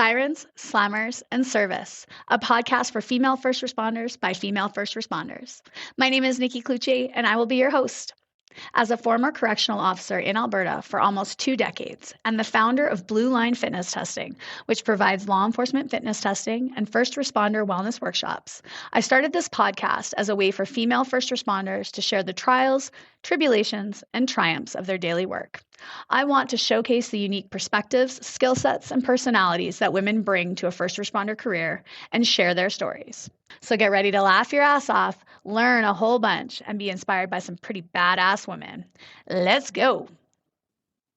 Sirens, Slammers, and Service, a podcast for female first responders by female first responders. My name is Nikki Clucci, and I will be your host. As a former correctional officer in Alberta for almost 2 decades and the founder of Blue Line Fitness Testing, which provides law enforcement fitness testing and first responder wellness workshops, I started this podcast as a way for female first responders to share the trials, tribulations, and triumphs of their daily work. I want to showcase the unique perspectives, skill sets, and personalities that women bring to a first responder career and share their stories. So get ready to laugh your ass off, learn a whole bunch, and be inspired by some pretty badass women. Let's go.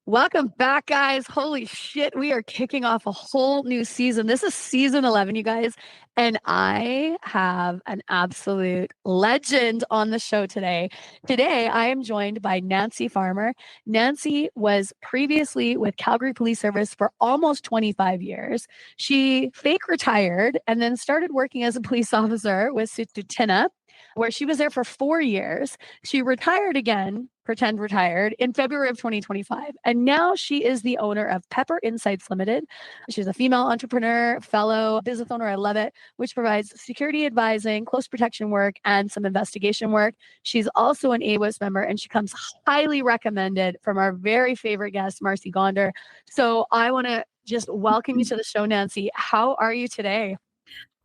Welcome back, guys. Holy shit, we are kicking off a whole new season. This is season 11, you guys, and I have an absolute legend on the show today. Today, I am joined by Nancy Farmer. Nancy was previously with Calgary Police Service for almost 25 years. She fake retired and then started working as a police officer with Tsuu T'ina, where she was there for 4 years. She retired again, pretend retired, in February of 2025. And now she is the owner of Pepper Insights Limited. She's a female entrepreneur, fellow business owner, I love it, which provides security advising, close protection work, and some investigation work. She's also an AWIS member, and she comes highly recommended from our very favorite guest, Marcy Gonder. So I want to just welcome you to the show, Nancy. How are you today?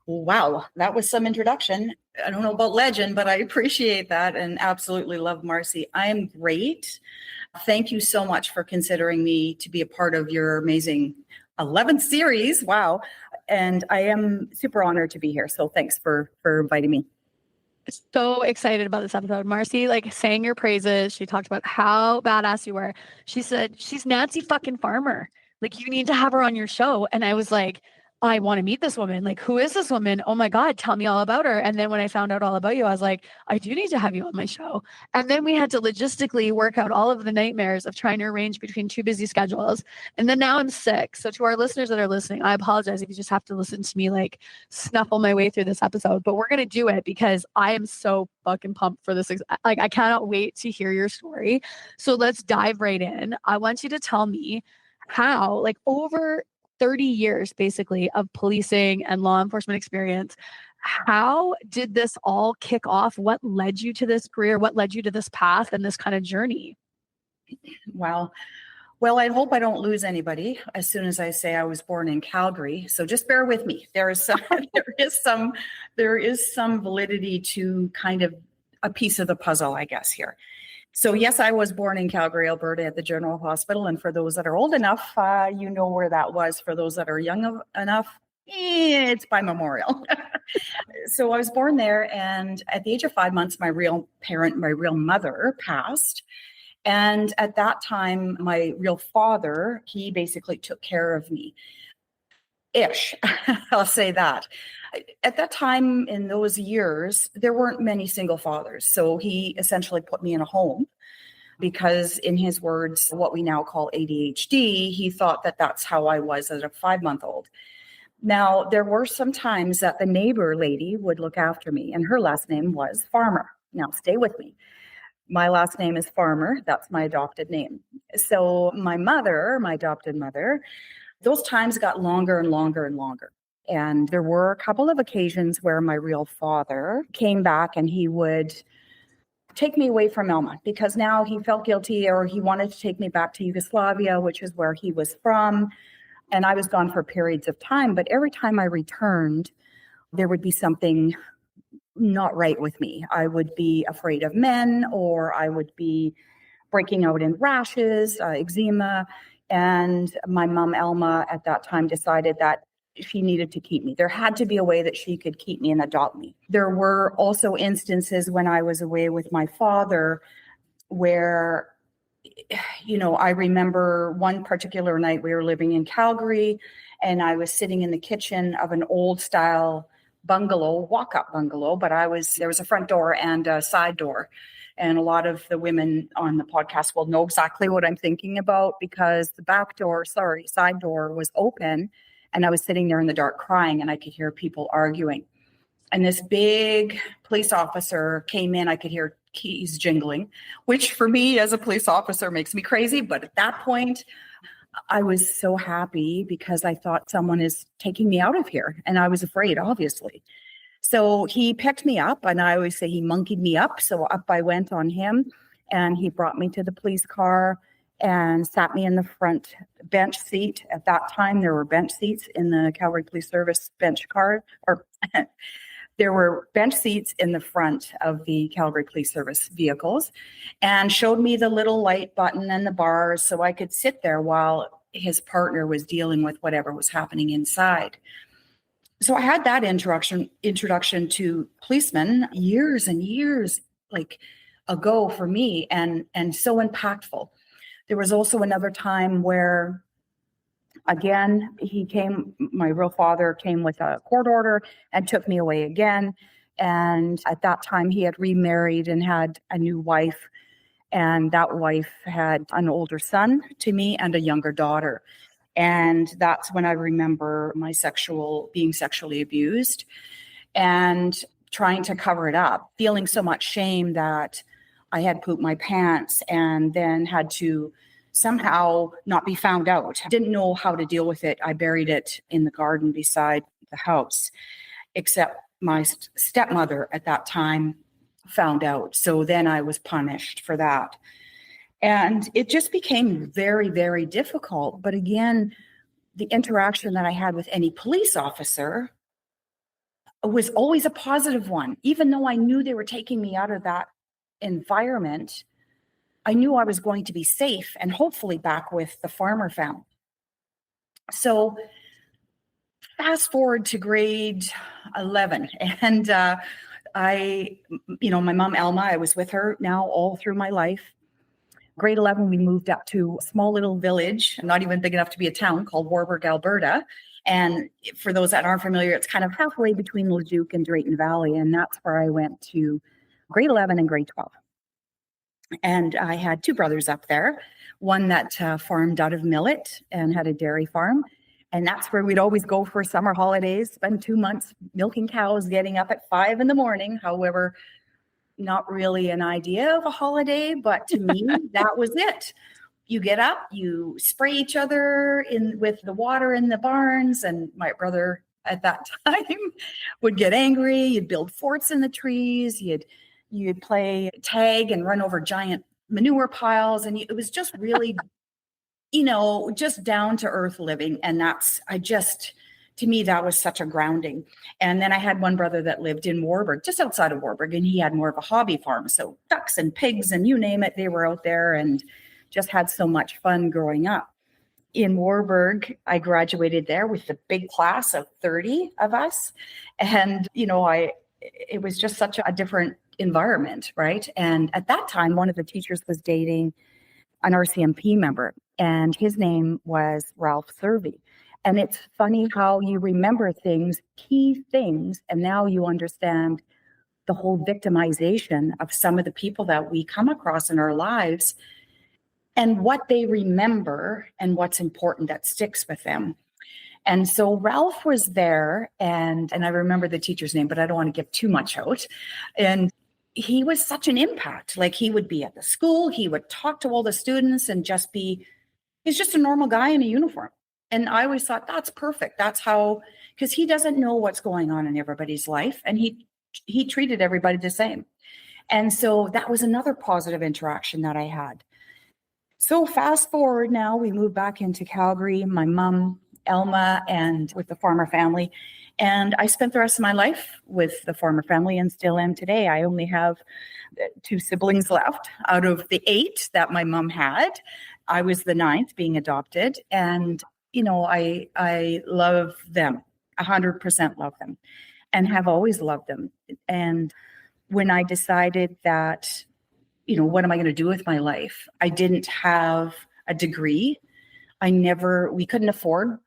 Wow, that was some introduction. I don't know about legend, but I appreciate that and absolutely love Marcy. I am great. Thank you so much for considering me to be a part of your amazing 11th series. Wow. And I am super honored to be here. So thanks for inviting me. So excited about this episode. Marcy sang your praises. She talked about how badass you were. She said, she's Nancy fucking Farmer. You need to have her on your show. And I was like, I want to meet this woman. Who is this woman? Oh my God, tell me all about her. And then when I found out all about you, I was like, I do need to have you on my show. And then we had to logistically work out all of the nightmares of trying to arrange between 2 busy schedules. And then now I'm sick. So to our listeners that are listening, I apologize if you just have to listen to me snuffle my way through this episode, but we're going to do it because I am so fucking pumped for this. I cannot wait to hear your story. So let's dive right in. I want you to tell me how, over 30 years basically of policing and law enforcement experience, how did this all kick off? What led you to this career? What led you to this path and this kind of journey? Wow. Well, I hope I don't lose anybody as soon as I say I was born in Calgary. So just bear with me. There is some validity to kind of a piece of the puzzle, I guess, here. So yes, I was born in Calgary, Alberta at the General Hospital. And for those that are old enough, you know where that was. For those that are young enough, it's by Memorial. So I was born there. And at the age of 5 months, my real mother passed. And at that time, my real father, he basically took care of me. Ish, I'll say that. At that time, in those years, there weren't many single fathers. So he essentially put me in a home because, in his words, what we now call ADHD, he thought that that's how I was as a 5-month-old. Now, there were some times that the neighbor lady would look after me, and her last name was Farmer. Now, stay with me. My last name is Farmer. That's my adopted name. So my adopted mother, those times got longer and longer and longer. And there were a couple of occasions where my real father came back and he would take me away from Elma because now he felt guilty or he wanted to take me back to Yugoslavia, which is where he was from. And I was gone for periods of time. But every time I returned, there would be something not right with me. I would be afraid of men, or I would be breaking out in rashes, eczema. And my mom, Elma, at that time decided that she needed to keep me. There had to be a way that she could keep me and adopt me. There were also instances when I was away with my father where, I remember one particular night we were living in Calgary and I was sitting in the kitchen of an old style bungalow, walk-up bungalow, but there was a front door and a side door. And a lot of the women on the podcast will know exactly what I'm thinking about because the side door was open. And I was sitting there in the dark crying and I could hear people arguing. And this big police officer came in. I could hear keys jingling, which for me as a police officer makes me crazy. But at that point, I was so happy because I thought someone is taking me out of here. And I was afraid, obviously. So he picked me up, and I always say he monkeyed me up. So up I went on him, and he brought me to the police car and sat me in the front bench seat. At that time, there were bench seats in the Calgary Police Service bench car, or there were bench seats in the front of the Calgary Police Service vehicles, and showed me the little light button and the bars so I could sit there while his partner was dealing with whatever was happening inside. So I had that introduction to policemen years and years ago for me, and so impactful. There was also another time where, again, my real father came with a court order and took me away again. And at that time he had remarried and had a new wife, and that wife had an older son to me and a younger daughter. And that's when I remember being sexually abused and trying to cover it up, feeling so much shame that I had pooped my pants and then had to somehow not be found out. Didn't know how to deal with it. I buried it in the garden beside the house, except my stepmother at that time found out. So then I was punished for that. And it just became very, very difficult. But again, the interaction that I had with any police officer was always a positive one. Even though I knew they were taking me out of that environment, I knew I was going to be safe and hopefully back with the farmer family. So fast forward to grade 11, and my mom, Elma, I was with her now all through my life. Grade 11, we moved up to a small little village, not even big enough to be a town, called Warburg, Alberta. And for those that aren't familiar, it's kind of halfway between Leduc and Drayton Valley. And that's where I went to grade 11 and grade 12. And I had two brothers up there, one that farmed out of millet and had a dairy farm. And that's where we'd always go for summer holidays, spend 2 months milking cows, getting up at 5 a.m. However, not really an idea of a holiday, but to me, that was it. You get up, you spray each other with the water in the barns. And my brother at that time would get angry. You'd build forts in the trees. You'd play tag and run over giant manure piles. And it was just really, just down to earth living. And to me, that was such a grounding. And then I had one brother that lived in Warburg, just outside of Warburg, and he had more of a hobby farm. So ducks and pigs and you name it, they were out there, and just had so much fun growing up. In Warburg, I graduated there with the big class of 30 of us. And, it was just such a different environment, right? And at that time, one of the teachers was dating an RCMP member, and his name was Ralph Servey. And it's funny how you remember key things, and now you understand the whole victimization of some of the people that we come across in our lives and what they remember and what's important that sticks with them. And so Ralph was there, and I remember the teacher's name, but I don't want to give too much out. And he was such an impact. Like, he would be at the school, he would talk to all the students and he's just a normal guy in a uniform. And I always thought that's perfect. That's how, because he doesn't know what's going on in everybody's life. And he treated everybody the same. And so that was another positive interaction that I had. So fast forward now, we moved back into Calgary, my mom, Elma, and with the farmer family. And I spent the rest of my life with the farmer family and still am today. I only have 2 siblings left out of the 8 that my mom had. I was the 9th being adopted. And I love them, 100% love them, and have always loved them. And when I decided that, what am I going to do with my life? I didn't have a degree. We couldn't afford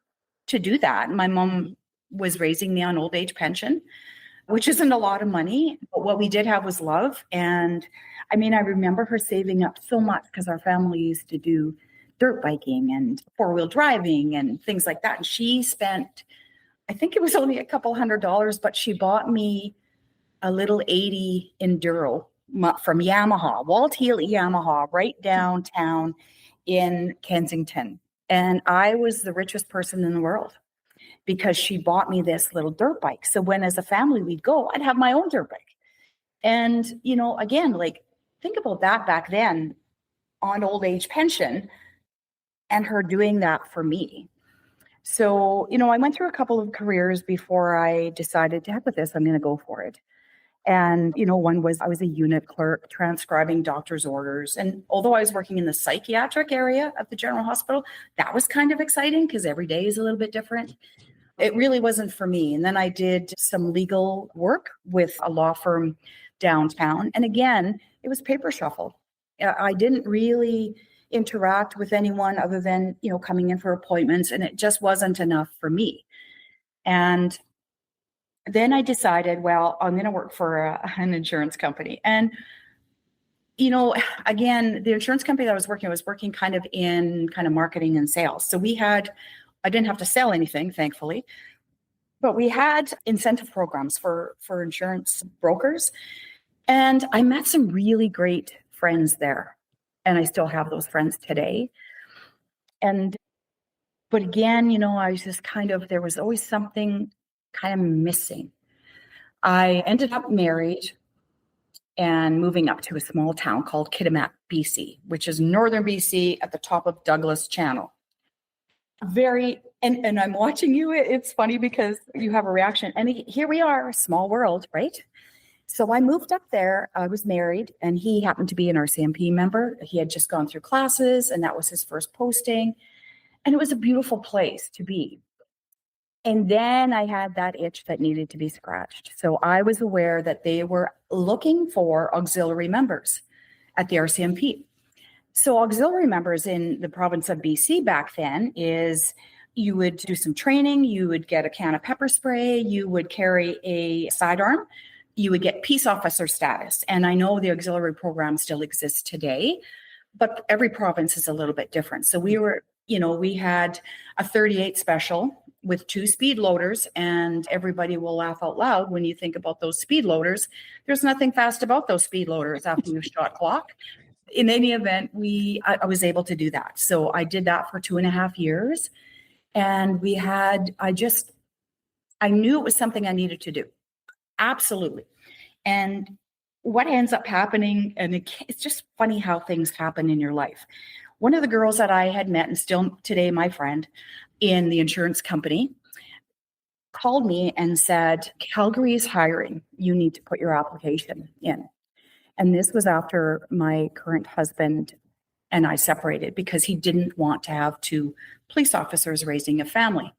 to do that. My mom was raising me on old age pension, which isn't a lot of money, but what we did have was love. And I remember her saving up so much because our family used to do dirt biking and 4-wheel driving and things like that. And she spent, I think it was only a couple $100, but she bought me a little 80 Enduro from Yamaha, Walt Healy Yamaha, right downtown in Kensington. And I was the richest person in the world because she bought me this little dirt bike. So when as a family we'd go, I'd have my own dirt bike. And, again, like think about that back then on old age pension and her doing that for me. So, I went through a couple of careers before I decided to heck with this, I'm going to go for it. And, one was I was a unit clerk transcribing doctor's orders. And although I was working in the psychiatric area of the general hospital, that was kind of exciting because every day is a little bit different. It really wasn't for me. And then I did some legal work with a law firm downtown. And again, it was paper shuffle. I didn't really interact with anyone other than, coming in for appointments. And it just wasn't enough for me. And then I decided, well, I'm going to work for an insurance company. And, again, the insurance company that I was working kind of in marketing and sales. So I didn't have to sell anything, thankfully, but we had incentive programs for insurance brokers. And I met some really great friends there. And I still have those friends today. But again, I was just there was always something kind of missing. I ended up married and moving up to a small town called Kitimat, BC, which is northern BC at the top of Douglas Channel. And I'm watching you. It's funny because you have a reaction. And here we are, a small world, right? So I moved up there. I was married, and he happened to be an RCMP member. He had just gone through classes, and that was his first posting. And it was a beautiful place to be. And then I had that itch that needed to be scratched. So I was aware that they were looking for auxiliary members at the RCMP. So auxiliary members in the province of BC back then is you would do some training, you would get a can of pepper spray, you would carry a sidearm, you would get peace officer status. And I know the auxiliary program still exists today, but every province is a little bit different. So we had a 38 special with 2 speed loaders, and everybody will laugh out loud when you think about those speed loaders. There's nothing fast about those speed loaders after you've shot clock. In any event, I was able to do that. So I did that for 2.5 years. And I knew it was something I needed to do. Absolutely. And what ends up happening, and it's just funny how things happen in your life. One of the girls that I had met, and still today my friend in the insurance company, called me and said, Calgary is hiring. You need to put your application in. And this was after my current husband and I separated because he didn't want to have 2 police officers raising a family.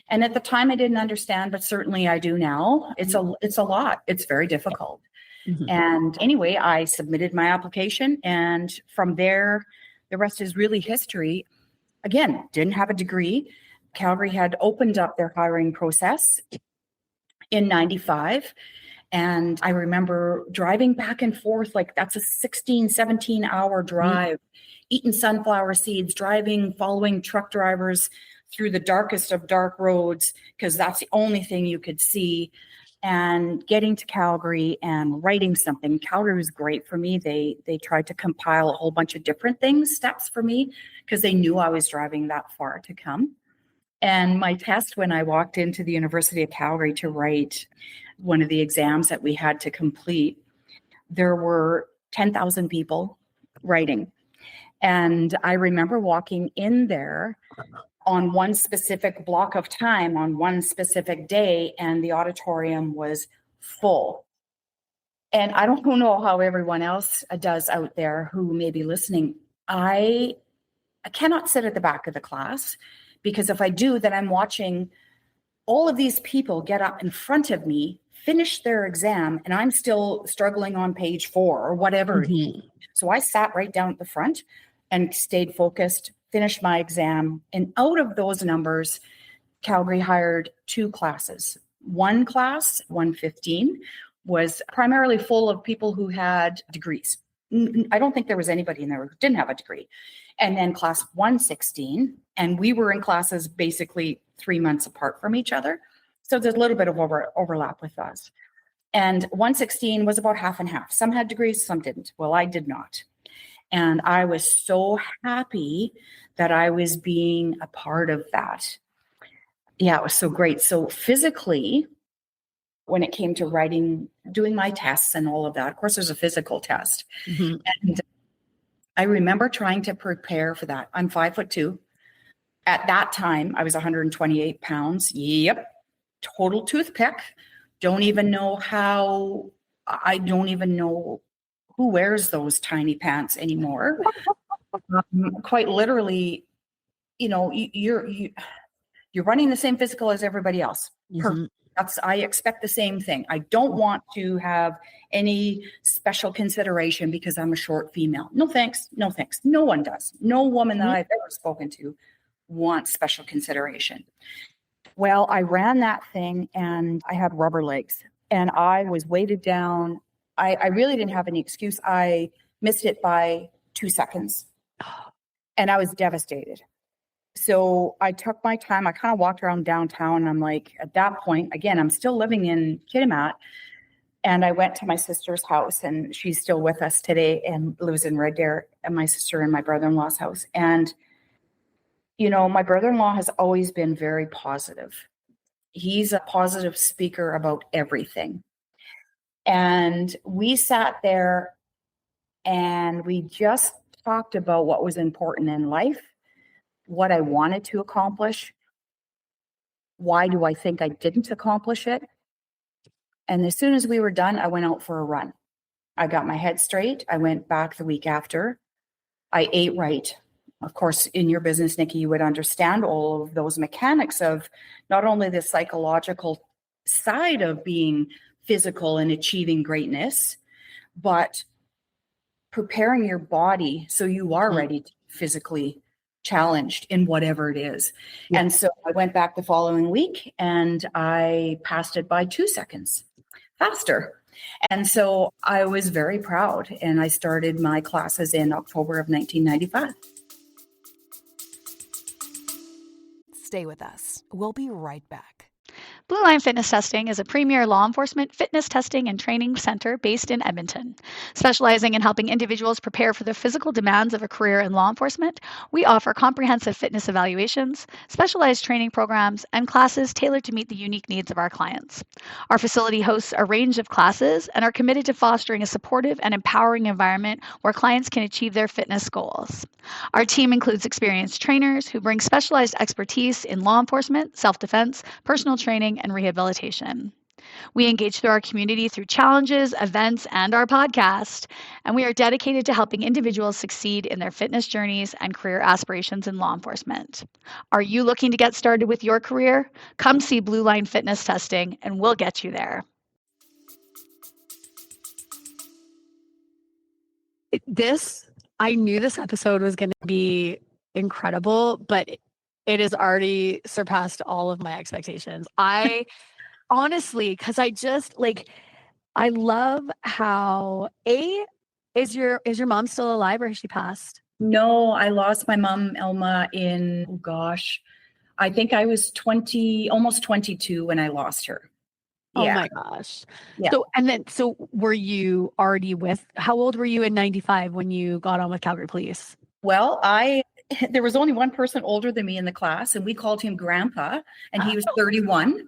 And at the time I didn't understand, but certainly I do now. It's a lot. It's very difficult. Mm-hmm. And anyway, I submitted my application, and from there, the rest is really history. Again, didn't have a degree. Calgary had opened up their hiring process in 95. And I remember driving back and forth, like that's a 16, 17 hour drive, eating sunflower seeds, following truck drivers through the darkest of dark roads, because that's the only thing you could see, and getting to Calgary and writing something. Calgary was great for me. They tried to compile a whole bunch of different steps for me, because they knew I was driving that far to come. And my test, when I walked into the University of Calgary to write one of the exams that we had to complete, there were 10,000 people writing. And I remember walking in there on one specific block of time on one specific day, and the auditorium was full. And I don't know how everyone else does out there who may be listening. I cannot sit at the back of the class, because if I do, then I'm watching all of these people get up in front of me, finish their exam, and I'm still struggling on page 4 or whatever. Mm-hmm. So I sat right down at the front and stayed focused, finished my exam. And out of those numbers, Calgary hired 2 classes. One class, 115, was primarily full of people who had degrees. I don't think there was anybody in there who didn't have a degree. And then class 116, and we were in classes basically 3 months apart from each other. So there's a little bit of overlap with us. And 116 was about half and half. Some had degrees, some didn't. Well, I did not. And I was so happy that I was being a part of that. Yeah, it was so great. So physically, when it came to writing, doing my tests and all of that, of course, there's a physical test. Mhm. And I remember trying to prepare for that. I'm 5'2". At that time, I was 128 pounds. Yep. Total toothpick. I don't even know who wears those tiny pants anymore. Quite literally, you're running the same physical as everybody else. Mhm. I expect the same thing. I don't want to have any special consideration because I'm a short female. No thanks. No thanks. No one does. No woman that I've ever spoken to wants special consideration. Well, I ran that thing and I had rubber legs and I was weighted down. I really didn't have any excuse. I missed it by 2 seconds and I was devastated. So I took my time. I kind of walked around downtown. And I'm like, at that point, again, I'm still living in Kitimat. And I went to my sister's house and she's still with us today and lives in Red Deer, and my sister and my brother-in-law's house. And, my brother-in-law has always been very positive. He's a positive speaker about everything. And we sat there and we just talked about what was important in life, what I wanted to accomplish. Why do I think I didn't accomplish it? And as soon as we were done, I went out for a run. I got my head straight. I went back the week after. I ate right. Of course, in your business, Nikki, you would understand all of those mechanics of not only the psychological side of being physical and achieving greatness, but preparing your body so you are ready to be physically challenged in whatever it is. Yeah. And so I went back the following week and I passed it by 2 seconds faster. And so I was very proud and I started my classes in October of 1995. Stay with us. We'll be right back. Blue Line Fitness Testing is a premier law enforcement fitness testing and training center based in Edmonton. Specializing in helping individuals prepare for the physical demands of a career in law enforcement, we offer comprehensive fitness evaluations, specialized training programs, and classes tailored to meet the unique needs of our clients. Our facility hosts a range of classes and are committed to fostering a supportive and empowering environment where clients can achieve their fitness goals. Our team includes experienced trainers who bring specialized expertise in law enforcement, self-defense, personal training, and rehabilitation. We engage through our community through challenges, events, and our podcast, and we are dedicated to helping individuals succeed in their fitness journeys and career aspirations in law enforcement. Are you looking to get started with your career? Come see Blue Line Fitness Testing, and we'll get you there. I knew this episode was going to be incredible, but it has already surpassed all of my expectations. I honestly, because I love how is your mom still alive or has she passed? No, I lost my mom, Elma, I think I was almost 22 when I lost her. Yeah. Oh my gosh. Yeah. So were you already how old were you in 95 when you got on with Calgary Police? Well, there was only one person older than me in the class and we called him Grandpa and he was 31.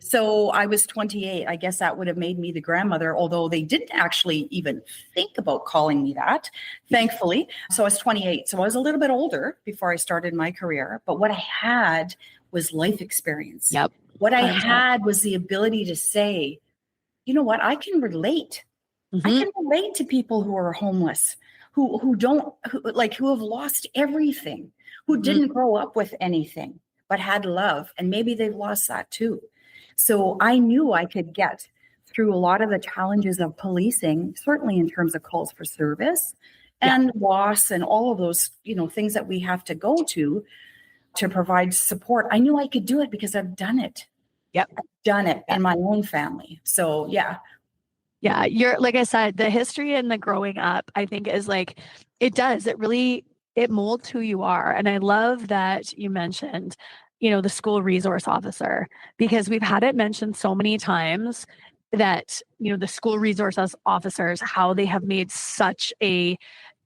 So I was 28. I guess that would have made me the grandmother, although they didn't actually even think about calling me that, thankfully. So I was 28. So I was a little bit older before I started my career. But what I had was life experience. Yep. What I had was the ability to say, you know what, I can relate. Mm-hmm. I can relate to people who are homeless, who have lost everything, who didn't grow up with anything, but had love. And maybe they've lost that too. So I knew I could get through a lot of the challenges of policing, certainly in terms of calls for service and loss and all of those, things that we have to go to provide support. I knew I could do it because I've done it. Yep. I've done it in my own family. So, yeah. Yeah. Like I said, the history and the growing up, I think is it molds who you are. And I love that you mentioned, the school resource officer, because we've had it mentioned so many times that, the school resource officers, how they have made such a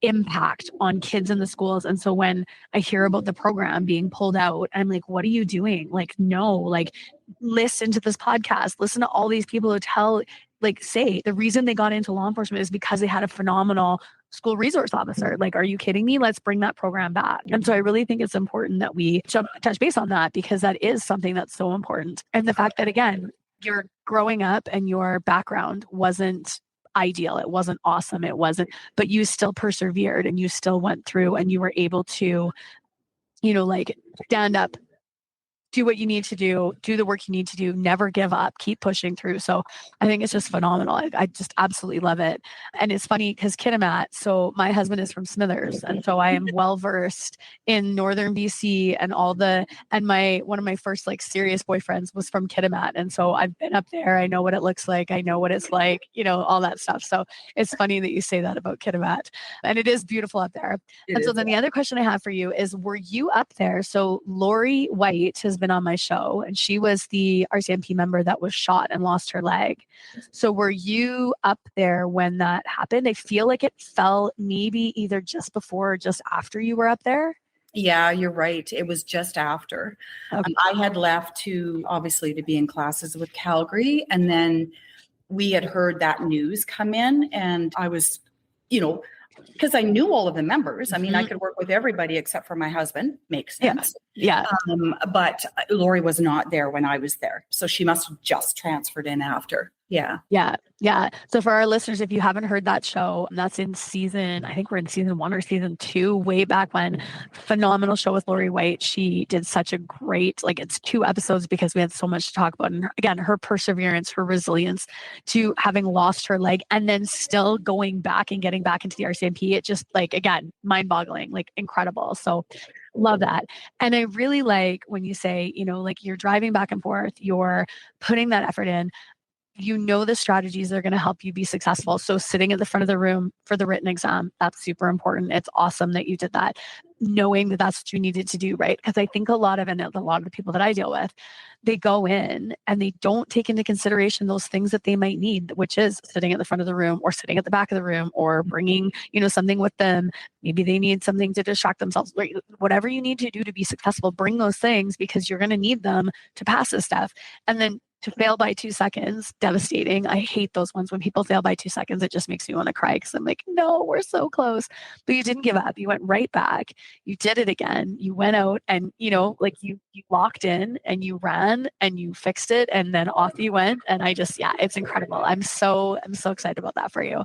impact on kids in the schools. And so when I hear about the program being pulled out, I'm like, what are you doing? Like, no, like listen to this podcast, listen to all these people who tell, like, say the reason they got into law enforcement is because they had a phenomenal school resource officer. Like, are you kidding me? Let's bring that program back. And so I really think it's important that we touch base on that, because that is something that's so important. And the fact that, again, you're growing up and your background wasn't ideal. It wasn't awesome. It wasn't, but you still persevered and you still went through and you were able to, like stand up, do what you need to do the work you need to do, never give up, keep pushing through. So I think it's just phenomenal. I just absolutely love it. And it's funny because Kitimat, so my husband is from Smithers. And so I am well-versed in Northern BC and one of my first like serious boyfriends was from Kitimat. And so I've been up there. I know what it looks like. I know what it's like, all that stuff. So it's funny that you say that about Kitimat, and it is beautiful up there. So then the other question I have for you is, were you up there? So Lori White has been on my show, and she was the RCMP member that was shot and lost her leg. So were you up there when that happened? I feel like it fell maybe either just before or just after you were up there. Yeah, you're right. It was just after. Okay. I had left obviously to be in classes with Calgary, and then we had heard that news come in, and I was, because I knew all of the members. I mean, I could work with everybody except for my husband. Makes sense. Yeah. But Lori was not there when I was there. So she must have just transferred in after. Yeah. Yeah. So for our listeners, if you haven't heard that show, that's in I think we're in season 1 or season 2, way back when. Phenomenal show with Lori White. She did such a great, it's 2 episodes because we had so much to talk about. And again, her perseverance, her resilience to having lost her leg and then still going back and getting back into the RCMP. It just again, mind boggling, incredible. So love that. And I really like when you say, you're driving back and forth, you're putting that effort in. The strategies that are going to help you be successful. So sitting at the front of the room for the written exam, that's super important. It's awesome that you did that, knowing that that's what you needed to do, right? Because I think a lot of the people that I deal with, they go in and they don't take into consideration those things that they might need, which is sitting at the front of the room or sitting at the back of the room or bringing, something with them. Maybe they need something to distract themselves. Whatever you need to do to be successful, bring those things because you're going to need them to pass this stuff. And then to fail by 2 seconds, devastating. I hate those ones when people fail by 2 seconds. It just makes me want to cry because I'm like, no, we're so close. But you didn't give up. You went right back. You did it again. You went out and, you locked in and you ran and you fixed it and then off you went. And it's incredible. I'm so excited about that for you.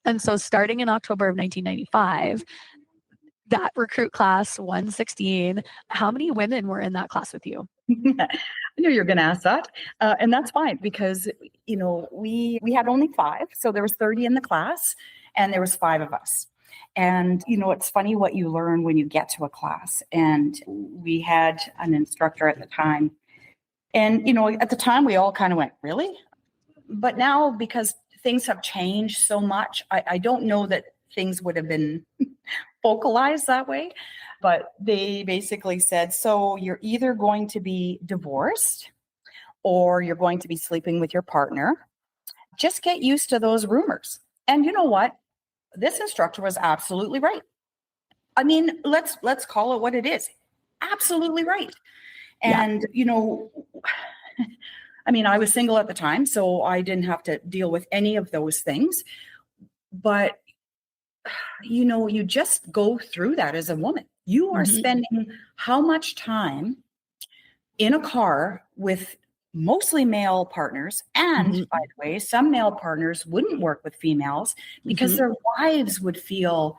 And so starting in October of 1995, that recruit class 116, how many women were in that class with you? I knew you were going to ask that. And that's fine because, we had only 5. So there was 30 in the class and there was 5 of us. And, it's funny what you learn when you get to a class. And we had an instructor at the time. And, at the time we all kind of went, really? But now because things have changed so much, I don't know that things would have been focalized that way. But they basically said, so you're either going to be divorced or you're going to be sleeping with your partner. Just get used to those rumors. And you know what? This instructor was absolutely right. I mean, let's call it what it is. Absolutely right. And, I was single at the time, so I didn't have to deal with any of those things. But, you just go through that as a woman. You are spending how much time in a car with mostly male partners. And by the way, some male partners wouldn't work with females because their wives would feel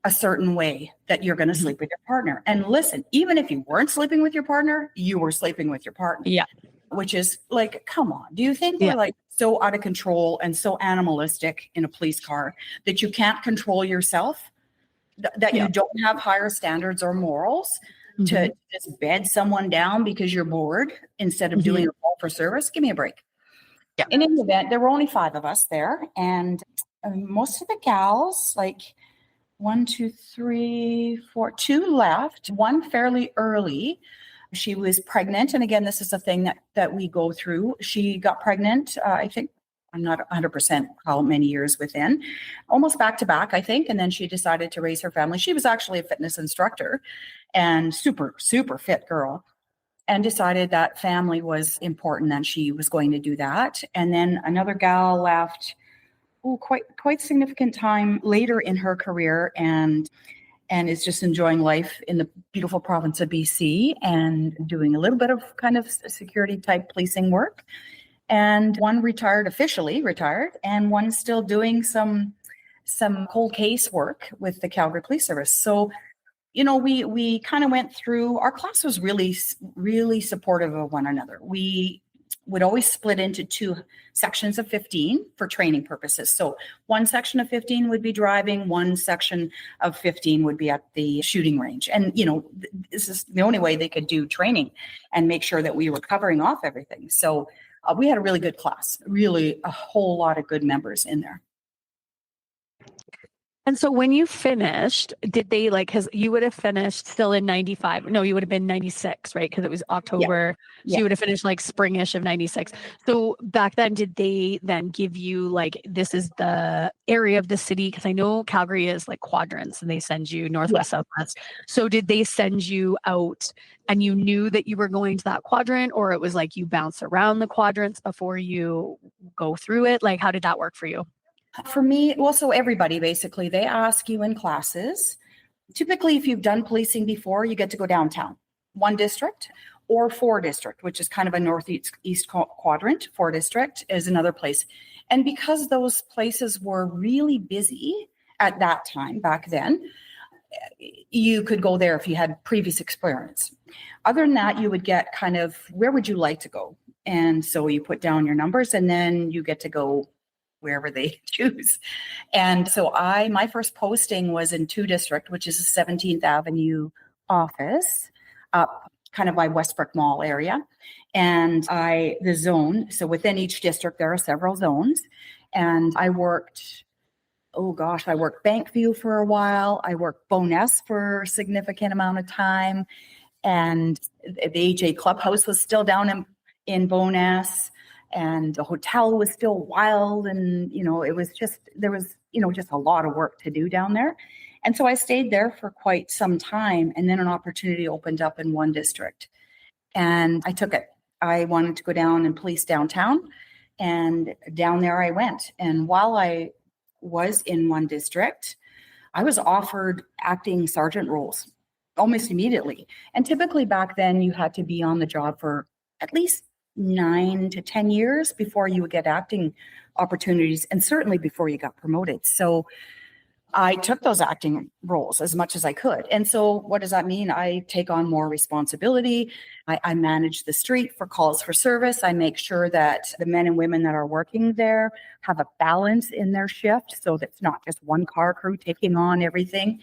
a certain way that you're going to sleep with your partner. And listen, even if you weren't sleeping with your partner, you were sleeping with your partner. Yeah. Which is come on. Do you think we're so out of control and so animalistic in a police car that you can't control yourself? That you don't have higher standards or morals to just bed someone down because you're bored instead of doing a call for service? Give me a break. Yeah. In any event, there were only 5 of us there. And most of the gals, 1, 2, 3, 4, 2 left, one fairly early. She was pregnant. And again, this is a thing that we go through. She got pregnant, I think I'm not 100% how many years within, almost back to back, I think. And then she decided to raise her family. She was actually a fitness instructor and super, super fit girl, and decided that family was important and she was going to do that. And then another gal left quite significant time later in her career and is just enjoying life in the beautiful province of BC and doing a little bit of kind of security type policing work. And one officially retired, and one's still doing some cold case work with the Calgary Police Service. So, we kind of went through, our class was really, really supportive of one another. We would always split into 2 sections of 15 for training purposes. So one section of 15 would be driving, one section of 15 would be at the shooting range. And, this is the only way they could do training and make sure that we were covering off everything. So we had a really good class, really a whole lot of good members in there. And so when you finished, did they because you would have finished still in 95? No, you would have been 96, right? Because it was October. Yeah. So you would have finished springish of 96. So back then, did they then give you this is the area of the city? Because I know Calgary is quadrants and they send you northwest, southwest. So did they send you out and you knew that you were going to that quadrant, or it was you bounce around the quadrants before you go through it? How did that work for you? For me, so everybody, basically, they ask you in classes. Typically, if you've done policing before, you get to go downtown, 1 district or 4 district, which is kind of a northeast quadrant. 4 district is another place. And because those places were really busy at that time, back then, you could go there if you had previous experience. Other than that, you would get kind of, where would you like to go? And so you put down your numbers and then you get to go wherever they choose. And so my first posting was in 2 district, which is the 17th Avenue office, up kind of by Westbrook Mall area. And the zone, so within each district, there are several zones. And I worked Bankview for a while. I worked Bowness for a significant amount of time. And the AJ Clubhouse was still down in Bowness. And the hotel was still wild. And, it was there was just a lot of work to do down there. And so I stayed there for quite some time. And then an opportunity opened up in 1 district. And I took it. I wanted to go down and police downtown. And down there I went. And while I was in 1 district, I was offered acting sergeant roles almost immediately. And typically back then you had to be on the job for at least 9 to 10 years before you would get acting opportunities, and certainly before you got promoted. So I took those acting roles as much as I could. And so what does that mean? I take on more responsibility. I manage the street for calls for service. I make sure that the men and women that are working there have a balance in their shift, so that's not just one car crew taking on everything.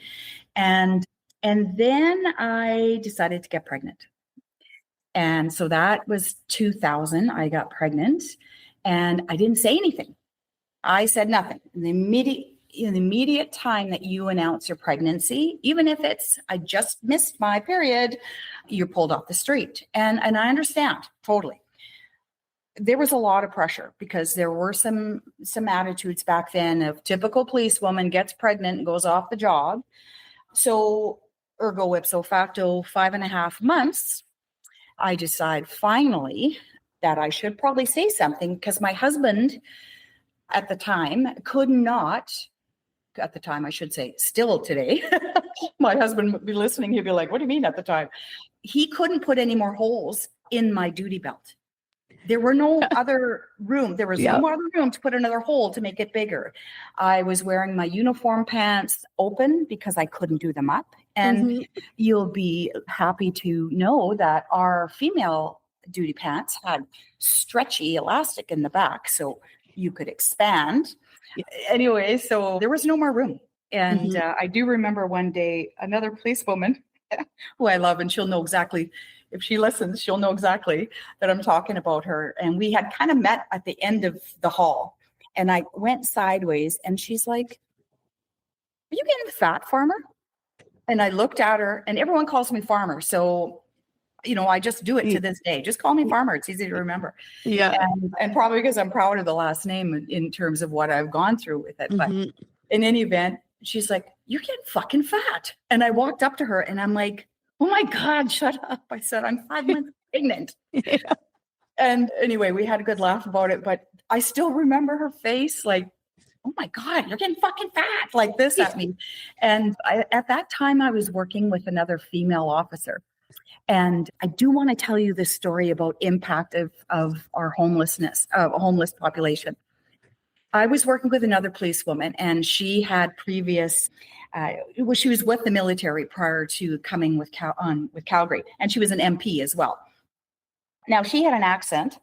And then I decided to get pregnant. And so that was 2000. I got pregnant and I didn't say anything. I said nothing. In the immediate time that you announce your pregnancy, even if it's, I just missed my period, you're pulled off the street. And I understand totally. There was a lot of pressure because there were some attitudes back then of typical policewoman gets pregnant and goes off the job. So ergo ipso facto, 5.5 months, I decide finally that I should probably say something, because my husband at the time could not, at the time I should say, still today, my husband would be listening, he'd be like, what do you mean at the time? He couldn't put any more holes in my duty belt. There were no other room. There was no other room to put another hole to make it bigger. I was wearing my uniform pants open because I couldn't do them up. And you'll be happy to know that our female duty pants had stretchy elastic in the back, so you could expand. Anyway, so there was no more room. And I do remember one day, another policewoman who I love, and she'll know exactly, if she listens, she'll know exactly that I'm talking about her. And we had kind of met at the end of the hall. And I went sideways and she's like, are you getting fat, farmer? And I looked at her, and everyone calls me farmer. So I just do it to this day. Just call me Farmer. It's easy to remember. Yeah. And probably because I'm proud of the last name in terms of what I've gone through with it. But in any event, she's like, "You're getting fucking fat." And I walked up to her and I'm like, "Oh my God, shut up." I said, "I'm 5 months pregnant." Yeah. And anyway, we had a good laugh about it, but I still remember her face like, "Oh my God, you're getting fucking fat," like this at me. And at that time I was working with another female officer. And I do want to tell you this story about impact of our homeless population. I was working with another policewoman, and she had previous, she was with the military prior to coming with Calgary, and she was an MP as well. Now, she had an accent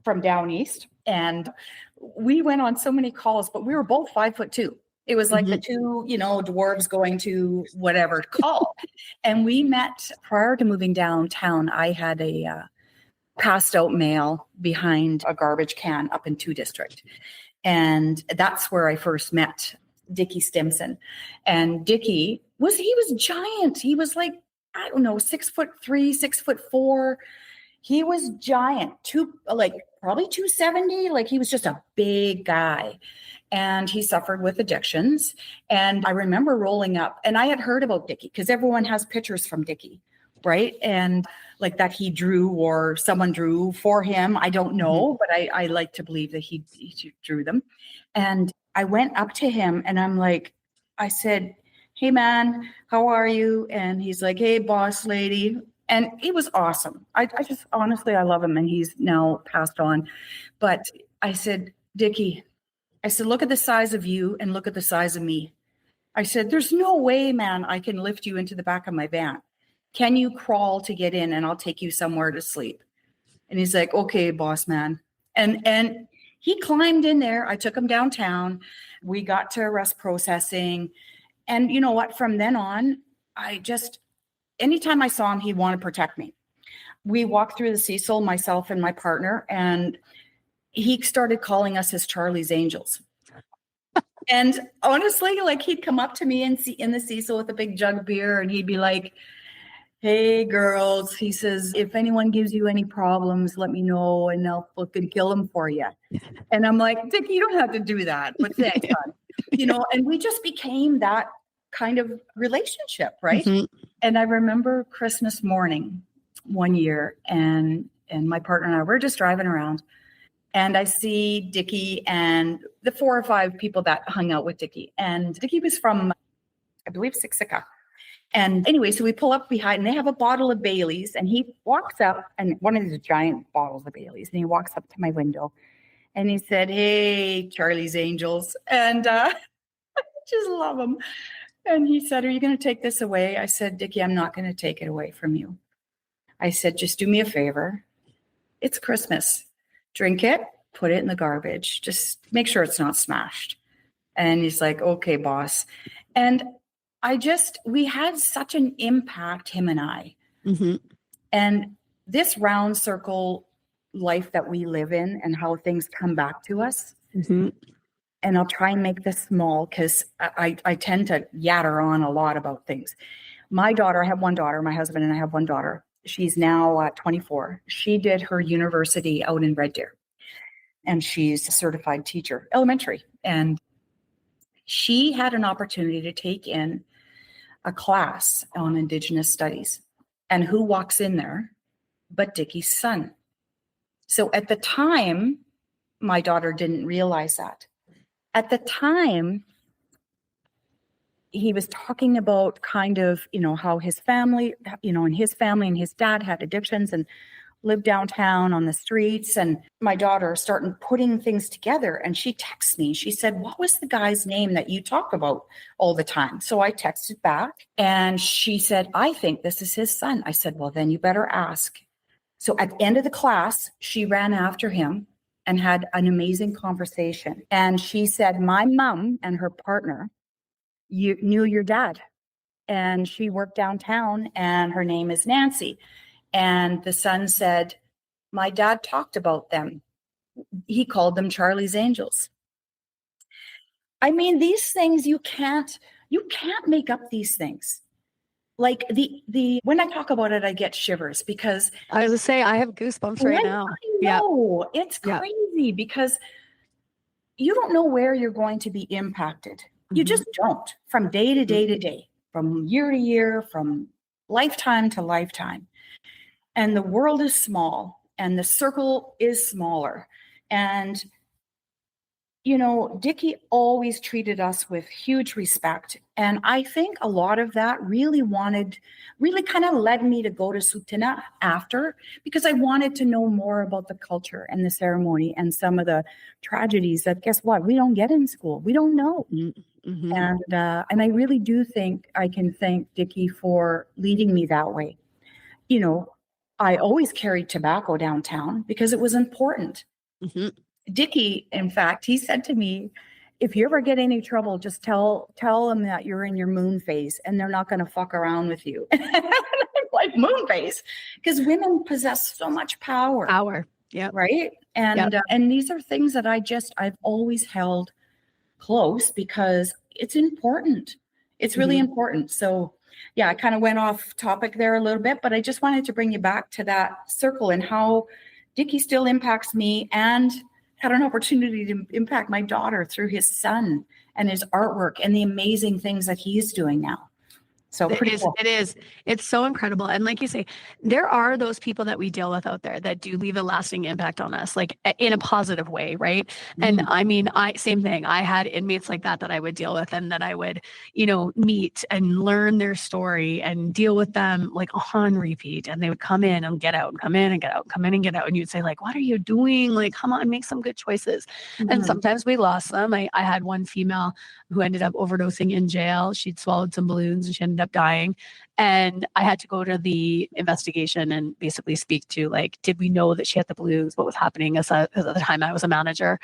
from down east, and we went on so many calls, but we were both 5'2". It was like the two, dwarves going to whatever call. And we met prior to moving downtown. I had a passed out male behind a garbage can up in Tsuu District. And that's where I first met Dickie Stimson. And Dickie was giant. He was like, I don't know, 6'3", 6'4". He was giant, probably 270. Like, he was just a big guy. And he suffered with addictions. And I remember rolling up, and I had heard about Dickie because everyone has pictures from Dickie, right? And like that he drew or someone drew for him. I don't know, but I like to believe that he drew them. And I went up to him and I said, "Hey man, how are you?" And he's like, "Hey boss lady." And it was awesome. I just, honestly, I love him, and he's now passed on. But I said, "Dickie," I said, "look at the size of you and look at the size of me." I said, "There's no way, man, I can lift you into the back of my van. Can you crawl to get in, and I'll take you somewhere to sleep?" And he's like, "Okay, boss man." And he climbed in there. I took him downtown. We got to arrest processing. And you know what? From then on, anytime I saw him, he'd want to protect me. We walked through the Cecil, myself and my partner, and he started calling us his Charlie's Angels. And honestly, like, he'd come up to me in the Cecil with a big jug of beer, and he'd be like, "Hey girls," he says, "if anyone gives you any problems, let me know and I'll fucking kill them for you." And I'm like, "Dick, you don't have to do that, but thanks, son." And we just became that kind of relationship, right? And I remember Christmas morning one year, and my partner and I were just driving around, and I see Dickie and the 4 or 5 people that hung out with Dickie. And Dickie was from, I believe, Siksika. And anyway, so we pull up behind, and they have a bottle of Bailey's, and he walks up, and one of these giant bottles of Bailey's, and he walks up to my window, and he said, "Hey, Charlie's Angels." And I just love him. And he said, "Are you going to take this away?" I said, "Dickie, I'm not going to take it away from you." I said, "Just do me a favor. It's Christmas. Drink it, put it in the garbage. Just make sure it's not smashed." And he's like, "Okay, boss." And we had such an impact, him and I. And this round circle life that we live in and how things come back to us. And I'll try and make this small because I tend to yatter on a lot about things. My daughter, I have one daughter, my husband and I have one daughter. She's now 24. She did her university out in Red Deer, and she's a certified teacher, elementary. And she had an opportunity to take in a class on Indigenous studies. And who walks in there but Dickie's son? So at the time, my daughter didn't realize that. At the time, he was talking about kind of, how his family, and his family and his dad had addictions and lived downtown on the streets. And my daughter started putting things together, and she texts me. She said, "What was the guy's name that you talk about all the time?" So I texted back, and she said, "I think this is his son." I said, "Well, then you better ask." So at the end of the class, she ran after him and had an amazing conversation. And she said, "My mom and her partner, you knew your dad, and she worked downtown, and her name is Nancy." And the son said, "My dad talked about them. He called them Charlie's Angels." I mean, these things, you can't make up these things. like when I talk about it, I get shivers because I was gonna say I have goosebumps right now. I know it's crazy because you don't know where you're going to be impacted. You just don't, from day to day to day, from year to year, from lifetime to lifetime. And the world is small and the circle is smaller. And, you know, Dickie always treated us with huge respect. And I think a lot of that really kind of led me to go to Tsuu T'ina after, because I wanted to know more about the culture and the ceremony and some of the tragedies that, guess what, we don't get in school. We don't know. Mm-hmm. And I really do think I can thank Dickie for leading me that way. You know, I always carried tobacco downtown because it was important. Mm-hmm. Dickie, in fact, he said to me, if you ever get any trouble, just tell them that you're in your moon phase and they're not going to fuck around with you. Like moon phase, because women possess so much power. Yeah. Right. And and these are things that I've always held close because it's important. It's really important. So yeah, I kind of went off topic there a little bit, but I just wanted to bring you back to that circle and how Dickie still impacts me and had an opportunity to impact my daughter through his son and his artwork and the amazing things that he's doing now. So pretty cool. It is. It's so incredible. And like you say, there are those people that we deal with out there that do leave a lasting impact on us, like in a positive way. Right. And I mean, same thing. I had inmates like that I would deal with and that I would, you know, meet and learn their story and deal with them like on repeat. And they would come in and get out, come in and get out, come in and get out. And you'd say like, what are you doing? Like, come on, make some good choices. And sometimes we lost them. I had one female who ended up overdosing in jail. She'd swallowed some balloons and she ended up dying. And I had to go to the investigation and basically speak to like, did we know that she had the balloons? What was happening? As at the time I was a manager.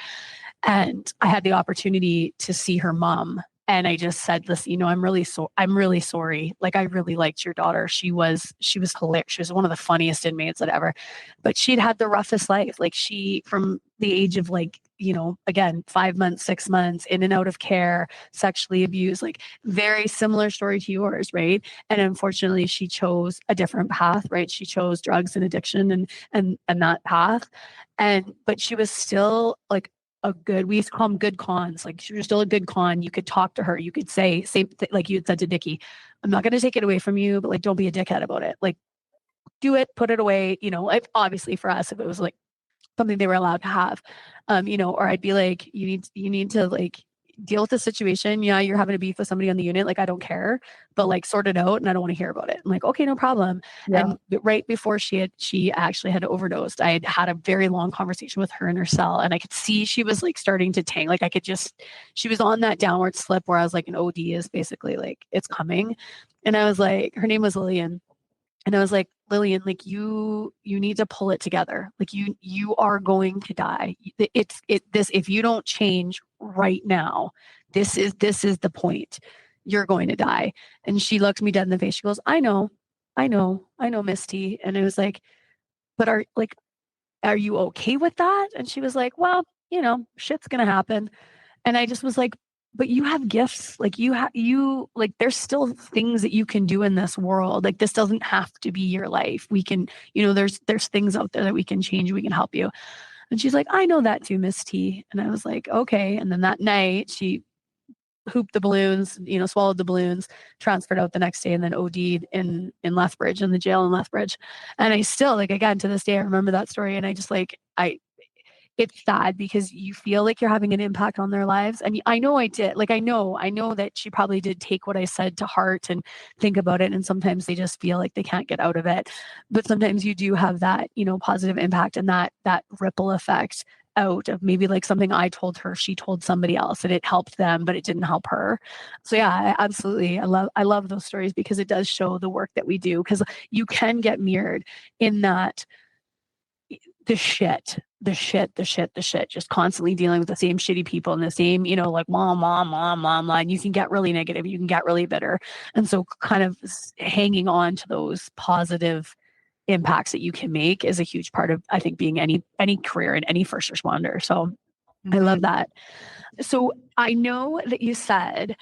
And I had the opportunity to see her mom. And I just said, listen, you know, I'm really sorry. Like, I really liked your daughter. She was hilarious. She was one of the funniest inmates that ever, but she'd had the roughest life. Like she, from the age of like, you know, again, 5 months, 6 months in and out of care, sexually abused, like very similar story to yours. Right. And unfortunately she chose a different path, right? She chose drugs and addiction and that path. But she was still like, we used to call them good cons. Like she was still a good con. You could talk to her. You could say, like you had said to Dickie, I'm not going to take it away from you, but like, don't be a dickhead about it. Like do it, put it away. You know, like, obviously for us, if it was like something they were allowed to have, you know, or I'd be like, you need to like deal with the situation. Yeah. You're having a beef with somebody on the unit. Like, I don't care, but like sort it out and I don't want to hear about it. I'm like, okay, no problem. Yeah. And right before she actually had overdosed, I had a very long conversation with her in her cell and I could see she was like starting to tank. Like she was on that downward slip where I was like, an OD is basically like, it's coming. And I was like, her name was Lillian. And I was like, Lillian, like you need to pull it together. Like you are going to die. If you don't change right now, this is the point. You're going to die. And she looked me dead in the face. She goes, I know, Miss T. And it was like, but are you okay with that? And she was like, well, you know, shit's going to happen. And I just was like, but you have gifts. Like like there's still things that you can do in this world. Like this doesn't have to be your life. We can, you know, there's things out there that we can change. We can help you. And she's like, I know that too, Miss T. And I was like, okay. And then that night she hooped the balloons, you know, swallowed the balloons, transferred out the next day and then OD'd in Lethbridge, in the jail in Lethbridge. And I still, like, again, to this day, I remember that story. And I just like, it's sad because you feel like you're having an impact on their lives. I mean, I know I did. Like, I know that she probably did take what I said to heart and think about it. And sometimes they just feel like they can't get out of it. But sometimes you do have that, you know, positive impact and that ripple effect out of maybe like something I told her, she told somebody else and it helped them, but it didn't help her. So yeah, absolutely. I love those stories because it does show the work that we do, because you can get mirrored in that the shit, just constantly dealing with the same shitty people and the same, you know, like mom, and you can get really negative, you can get really bitter. And so kind of hanging on to those positive impacts that you can make is a huge part of, I think, being any career in any first responder. So I love that. So I know that you said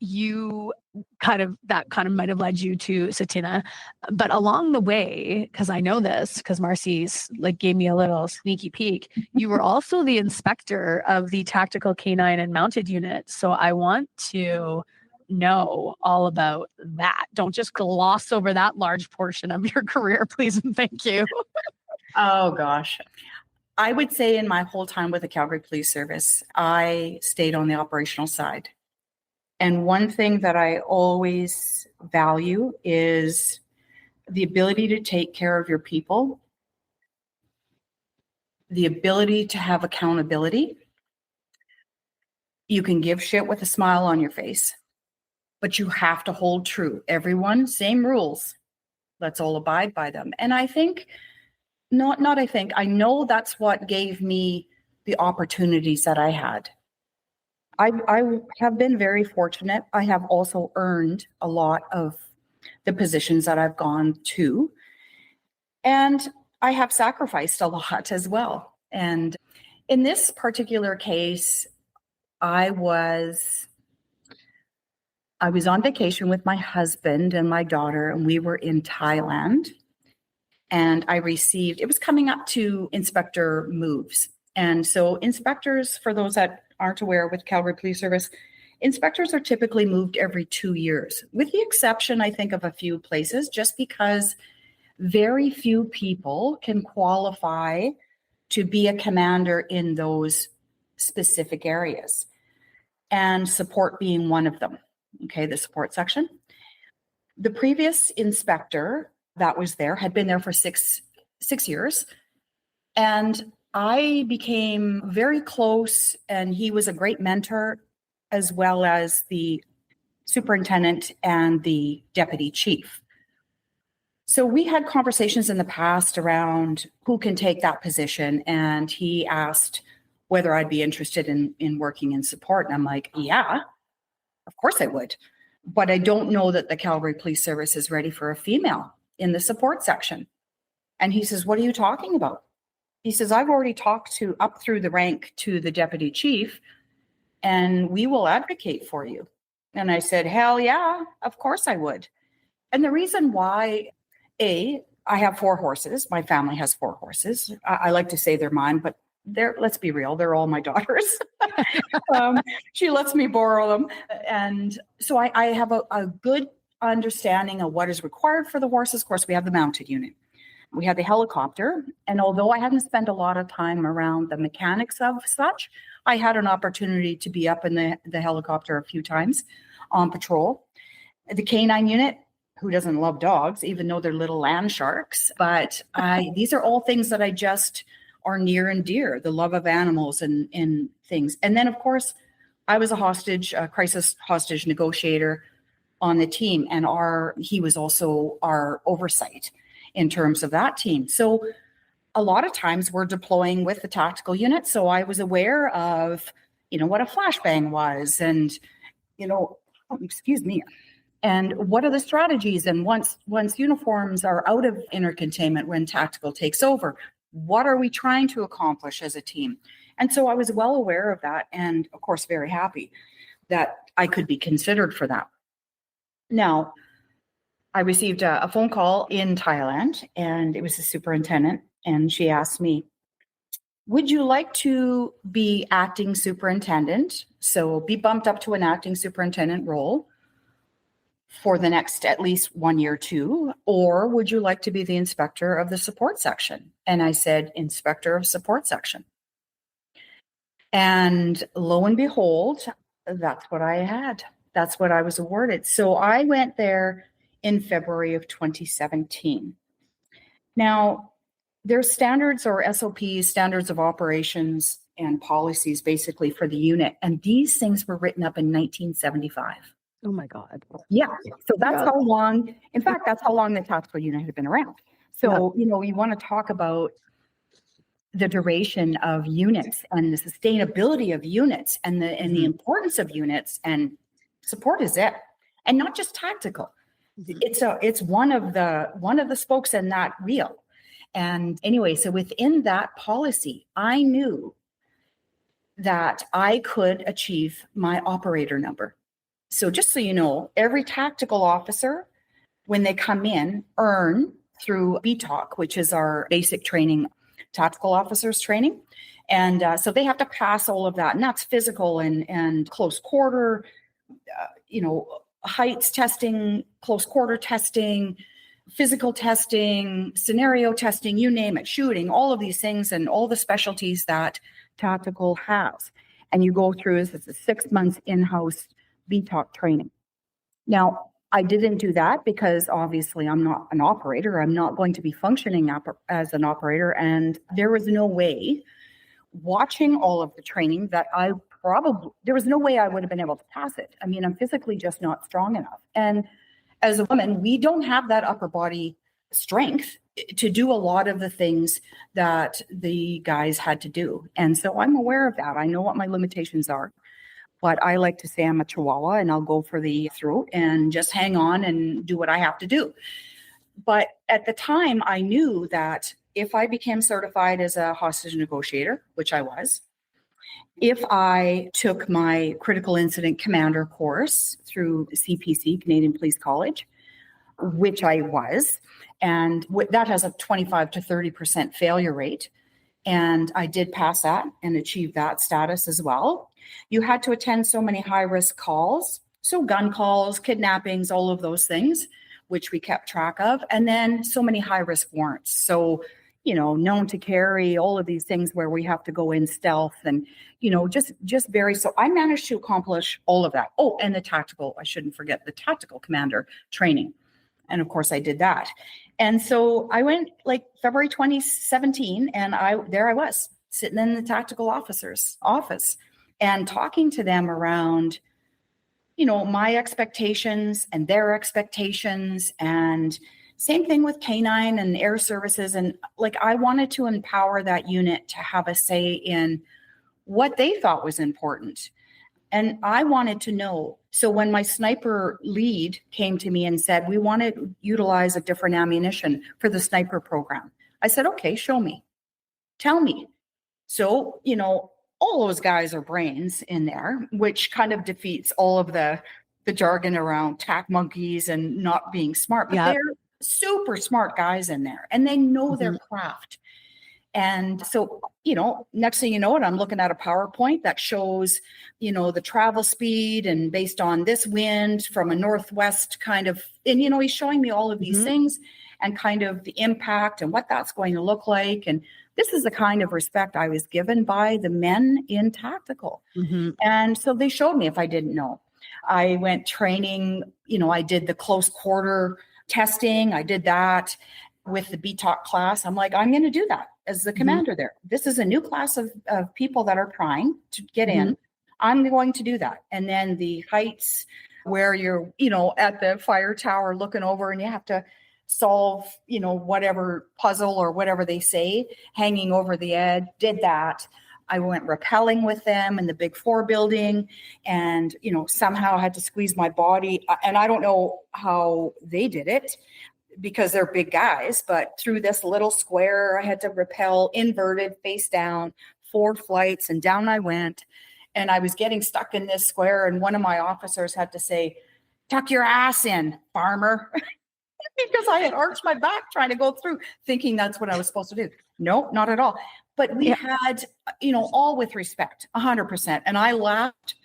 that kind of might have led you to Tsuu T'ina. But along the way, because I know this, because Marcy's like gave me a little sneaky peek, you were also the inspector of the tactical canine and mounted unit. So I want to know all about that. Don't just gloss over that large portion of your career, please and thank you. Oh gosh. I would say in my whole time with the Calgary Police Service, I stayed on the operational side. And one thing that I always value is the ability to take care of your people, the ability to have accountability. You can give shit with a smile on your face, but you have to hold true. Everyone, same rules. Let's all abide by them. And I think, I know that's what gave me the opportunities that I had. I have been very fortunate. I have also earned a lot of the positions that I've gone to. And I have sacrificed a lot as well. And in this particular case, I was on vacation with my husband and my daughter, and we were in Thailand. And it was coming up to inspector moves. And so inspectors, for those that aren't aware with Calgary Police Service, inspectors are typically moved every 2 years, with the exception, I think, of a few places, just because very few people can qualify to be a commander in those specific areas, and support being one of them. Okay, the support section. The previous inspector that was there had been there for six years, and I became very close, and he was a great mentor, as well as the superintendent and the deputy chief. So we had conversations in the past around who can take that position, and he asked whether I'd be interested in working in support. And I'm like, yeah, of course I would. But I don't know that the Calgary Police Service is ready for a female in the support section. And he says, what are you talking about? He says, I've already talked to up through the rank to the deputy chief, and we will advocate for you. And I said, hell yeah, of course I would. And the reason why, I have 4 horses. My family has 4 horses. I like to say they're mine, but let's be real, they're all my daughter's. She lets me borrow them. And so I have a good understanding of what is required for the horses. Of course, we have the mounted unit. We had the helicopter. And although I hadn't spent a lot of time around the mechanics of such, I had an opportunity to be up in the helicopter a few times on patrol. The canine unit, who doesn't love dogs, even though they're little land sharks? But these are all things that I just are near and dear, the love of animals and things. And then, of course, I was a crisis hostage negotiator on the team, and he was also our oversight in terms of that team. So a lot of times we're deploying with the tactical unit. So I was aware of, what a flashbang was, and, excuse me, and what are the strategies? And once uniforms are out of inner containment, when tactical takes over, what are we trying to accomplish as a team? And so I was well aware of that, and of course, very happy that I could be considered for that. Now, I received a phone call in Thailand, and it was the superintendent, and she asked me, would you like to be acting superintendent? So be bumped up to an acting superintendent role for the next at least 1 year or 2, or would you like to be the inspector of the support section? And I said, inspector of support section. And lo and behold, that's what I had. That's what I was awarded. So I went there in February of 2017. Now, there's standards or SOPs, standards of operations and policies basically for the unit. And these things were written up in 1975. Oh my God. Yeah. So that's how long, in fact, that's how long the tactical unit had been around. So, you want to talk about the duration of units and the sustainability of units and the importance of units, and support is it. And not just tactical. It's one of the spokes in that wheel. And anyway, so within that policy, I knew that I could achieve my operator number. So just so you know, every tactical officer, when they come in, earn through BTOC, which is our basic training, tactical officers training. And so they have to pass all of that. And that's physical and close quarter, heights testing, close quarter testing, physical testing, scenario testing, you name it, shooting, all of these things and all the specialties that tactical has. And you go through it's a 6 months in-house BTOC training. Now, I didn't do that because obviously I'm not an operator. I'm not going to be functioning as an operator. And there was no way, watching all of the training, that there was no way I would have been able to pass it. I mean, I'm physically just not strong enough. And as a woman, we don't have that upper body strength to do a lot of the things that the guys had to do. And so I'm aware of that. I know what my limitations are. But I like to say I'm a chihuahua and I'll go for the throat and just hang on and do what I have to do. But at the time, I knew that if I became certified as a hostage negotiator, which I was, if I took my critical incident commander course through CPC, Canadian Police College, which I was, and that has a 25 to 30% failure rate. And I did pass that and achieve that status as well. You had to attend so many high-risk calls, so gun calls, kidnappings, all of those things, which we kept track of, and then so many high-risk warrants. So, known to carry, all of these things where we have to go in stealth and, just very, so I managed to accomplish all of that. Oh, and I shouldn't forget the tactical commander training. And of course I did that. And so I went like February 2017, and there I was sitting in the tactical officer's office and talking to them around, my expectations and their expectations, and same thing with K9 and air services. And like, I wanted to empower that unit to have a say in what they thought was important. And I wanted to know. So when my sniper lead came to me and said, we want to utilize a different ammunition for the sniper program, I said, okay, show me, tell me. So, all those guys are brains in there, which kind of defeats all of the jargon around tack monkeys and not being smart. But they're super smart guys in there, and they know their craft. And so, next thing you know it, I'm looking at a PowerPoint that shows, the travel speed and based on this wind from a northwest kind of, and, he's showing me all of these things and kind of the impact and what that's going to look like. And this is the kind of respect I was given by the men in tactical. And so they showed me if I didn't know. I went training, I did the close quarter testing. I did that with the BTOC class. I'm like, I'm going to do that as the commander there. This is a new class of people that are trying to get in. I'm going to do that. And then the heights where you're, at the fire tower looking over and you have to solve, whatever puzzle or whatever they say, hanging over the edge, did that. I went rappelling with them in the Big 4 building and, somehow I had to squeeze my body. And I don't know how they did it because they're big guys, but through this little square, I had to rappel inverted face down 4 flights and down I went. And I was getting stuck in this square. And one of my officers had to say, tuck your ass in, farmer. Because I had arched my back trying to go through, thinking that's what I was supposed to do. No, not at all. But we had, all with respect, 100%. And I laughed.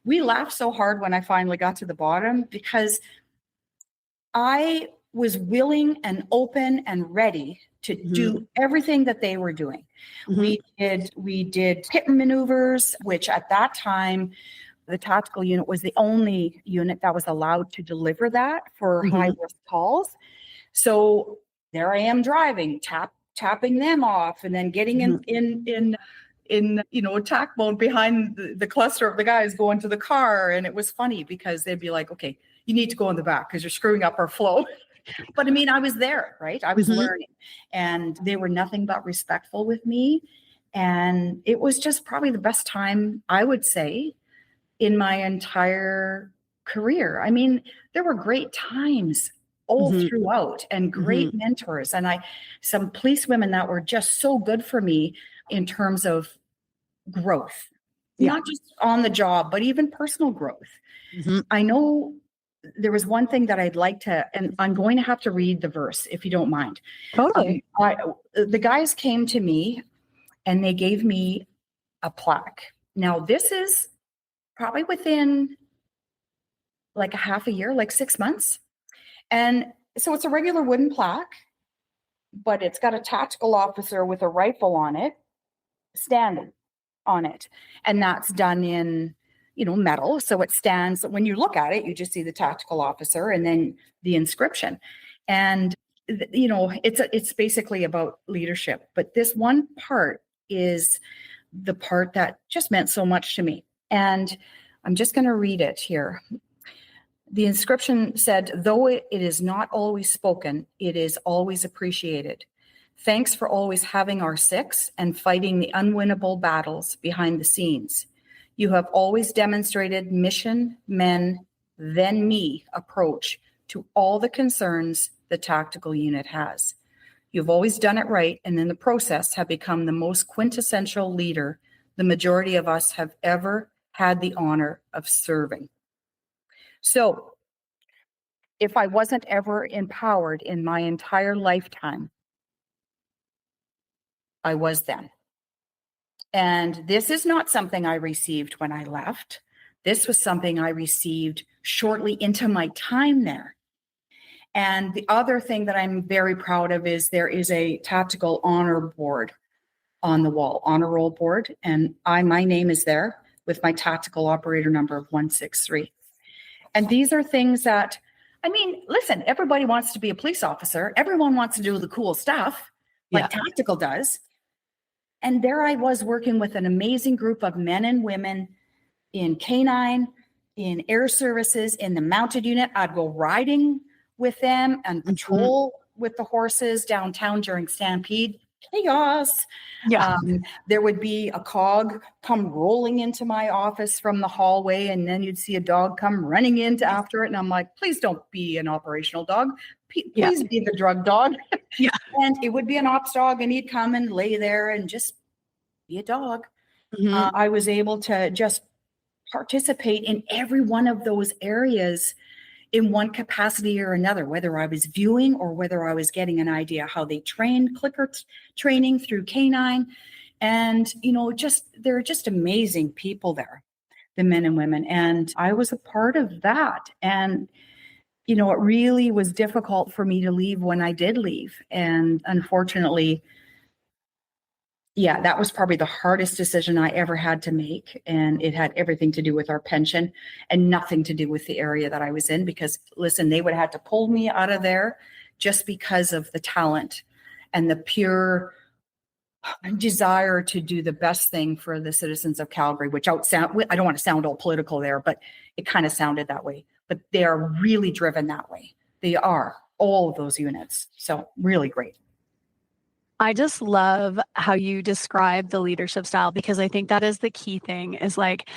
We laughed so hard when I finally got to the bottom because I was willing and open and ready to do everything that they were doing. We did pit maneuvers, which at that time, the tactical unit was the only unit that was allowed to deliver that for high-risk calls. So there I am driving, tapping them off, and then getting in attack mode behind the cluster of the guys going to the car. And it was funny because they'd be like, okay, you need to go in the back because you're screwing up our flow. But I mean, I was there, right? I was learning, and they were nothing but respectful with me. And it was just probably the best time, I would say, in my entire career. I mean, there were great times all throughout and great mentors. And some police women that were just so good for me in terms of growth. Yeah. not just on the job, but even personal growth. Mhm. I know there was one thing that I'd like to, and I'm going to have to read the verse if you don't mind. Totally. The guys came to me and they gave me a plaque. Now, this is probably within like a half a year, like 6 months. And so it's a regular wooden plaque, but it's got a tactical officer with a rifle on it, standing on it. And that's done in, metal. So it stands, when you look at it, you just see the tactical officer and then the inscription. And, it's basically about leadership. But this one part is the part that just meant so much to me. And I'm just going to read it here. The inscription said, though it is not always spoken, it is always appreciated. Thanks for always having our six and fighting the unwinnable battles behind the scenes. You have always demonstrated mission, men, then me approach to all the concerns the tactical unit has. You've always done it right, and in the process have become the most quintessential leader the majority of us have ever had the honor of serving. So, if I wasn't ever empowered in my entire lifetime, I was then. And this is not something I received when I left. This was something I received shortly into my time there. And the other thing that I'm very proud of is there is a tactical honor board on the wall, honor roll board. And my name is there with my tactical operator number of 163. And these are things that, listen, everybody wants to be a police officer. Everyone wants to do the cool stuff like tactical does. And there I was working with an amazing group of men and women in K9, in air services, in the mounted unit. I'd go riding with them and patrol with the horses downtown during Stampede. Chaos. Yeah. There would be a cog come rolling into my office from the hallway, and then you'd see a dog come running in after it. And I'm like, please don't be an operational dog. Please be the drug dog. Yeah. And it would be an ops dog, and he'd come and lay there and just be a dog. Mhm. I was able to just participate in every one of those areas in one capacity or another, whether I was viewing or whether I was getting an idea how they train, clicker training through K9. And, they're just amazing people there, the men and women. And I was a part of that. And, it really was difficult for me to leave when I did leave. And unfortunately, that was probably the hardest decision I ever had to make. And it had everything to do with our pension and nothing to do with the area that I was in, because listen, they would have had to pull me out of there just because of the talent and the pure desire to do the best thing for the citizens of Calgary, which I don't want to sound all political there, but it kind of sounded that way. But they are really driven that way. They are, all of those units. So really great. I just love how you describe the leadership style, because I think that is the key thing, is like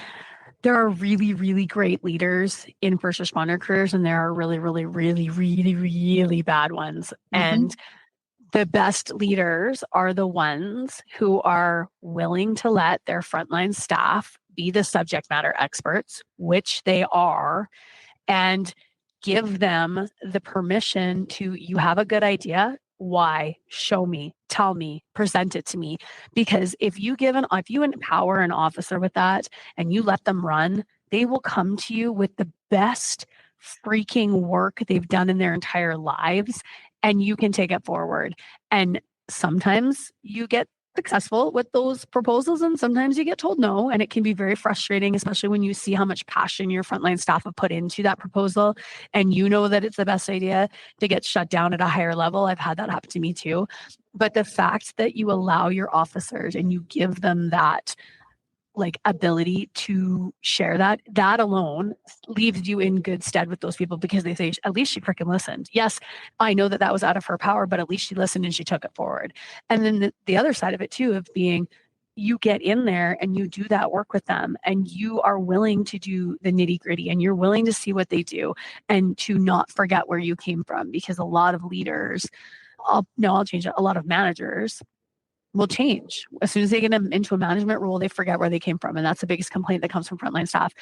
there are really, really great leaders in first responder careers, and there are really, really, really, really, really bad ones. Mhm. And the best leaders are the ones who are willing to let their frontline staff be the subject matter experts, which they are, and give them the permission to, you have a good idea. Why? Show me, tell me, present it to me. Because if you empower an officer with that and you let them run, they will come to you with the best freaking work they've done in their entire lives, and you can take it forward. And sometimes you get successful with those proposals, and sometimes you get told no, and it can be very frustrating, especially when you see how much passion your frontline staff have put into that proposal and you know that it's the best idea, to get shut down at a higher level. I've had that happen to me too. But the fact that you allow your officers and you give them that ability to share that alone leaves you in good stead with those people, because they say, at least she freaking listened. Yes, I know that was out of her power, but at least she listened and she took it forward. And then the other side of it too, of being, you get in there and you do that work with them, and you are willing to do the nitty gritty, and you're willing to see what they do and to not forget where you came from. Because a lot of leaders, I'll change it, a lot of managers will change. As soon as they get into a management role, they forget where they came from. And that's the biggest complaint that comes from frontline staff.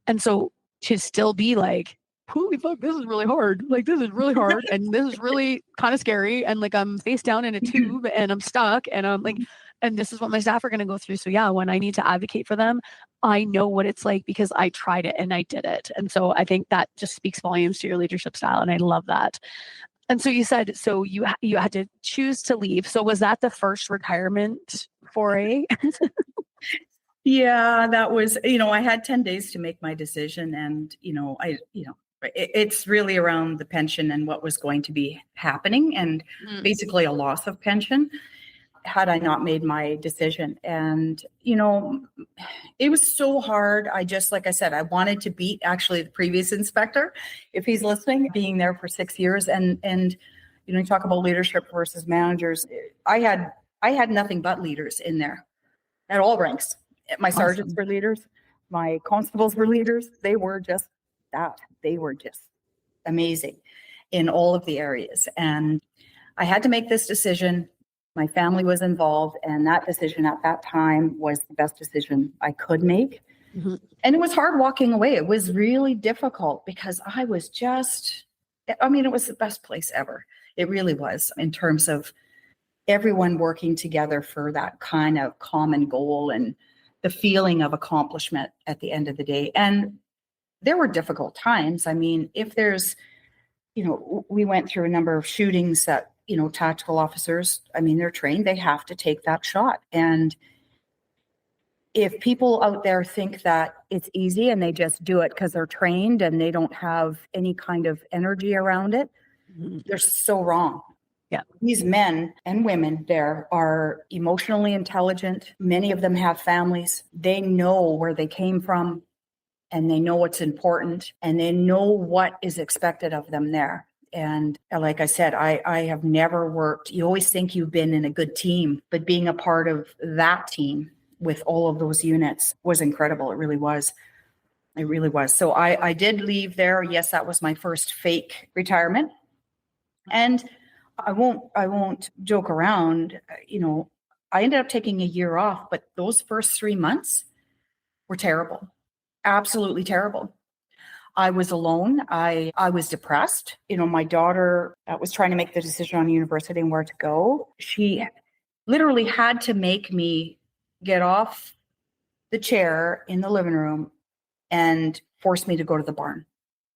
And so to still be like, holy fuck, this is really hard. Like, this is really hard. And this is really kind of scary. And like, I'm face down in a tube and I'm stuck and I'm like, and this is what my staff are going to go through. So yeah, when I need to advocate for them, I know what it's like because I tried it and I did it. And so I think that just speaks volumes to your leadership style. And I love that. And so you said, so you had to choose to leave. So was that the first retirement foray? Yeah, that was, I had 10 days to make my decision. And, it's really around the pension and what was going to be happening and basically a loss of pension had I not made my decision. And, it was so hard. Like I said, I wanted to beat actually the previous inspector, if he's listening, being there for 6 years. And, you talk about leadership versus managers. I had nothing but leaders in there at all ranks. My sergeants were leaders. My constables were leaders. They were just that. They were just amazing in all of the areas. And I had to make this decision. My family was involved, and that decision at that time was the best decision I could make. Mm-hmm. And it was hard walking away. It was really difficult because it was the best place ever. It really was, in terms of everyone working together for that kind of common goal and the feeling of accomplishment at the end of the day. And there were difficult times. I mean, if there's, we went through a number of shootings that, tactical officers, they're trained, they have to take that shot. And if people out there think that it's easy and they just do it because they're trained and they don't have any kind of energy around it, they're so wrong. Yeah. These men and women there are emotionally intelligent. Many of them have families. They know where they came from and they know what's important and they know what is expected of them there. And like I said, I have never worked. You always think you've been in a good team, but being a part of that team with all of those units was incredible. It really was. It really was. So I did leave there. Yes, that was my first fake retirement. And I won't joke around. I ended up taking a year off, but those first 3 months were terrible. Absolutely terrible. I was alone. I was depressed. My daughter was trying to make the decision on university and where to go. She literally had to make me get off the chair in the living room and force me to go to the barn.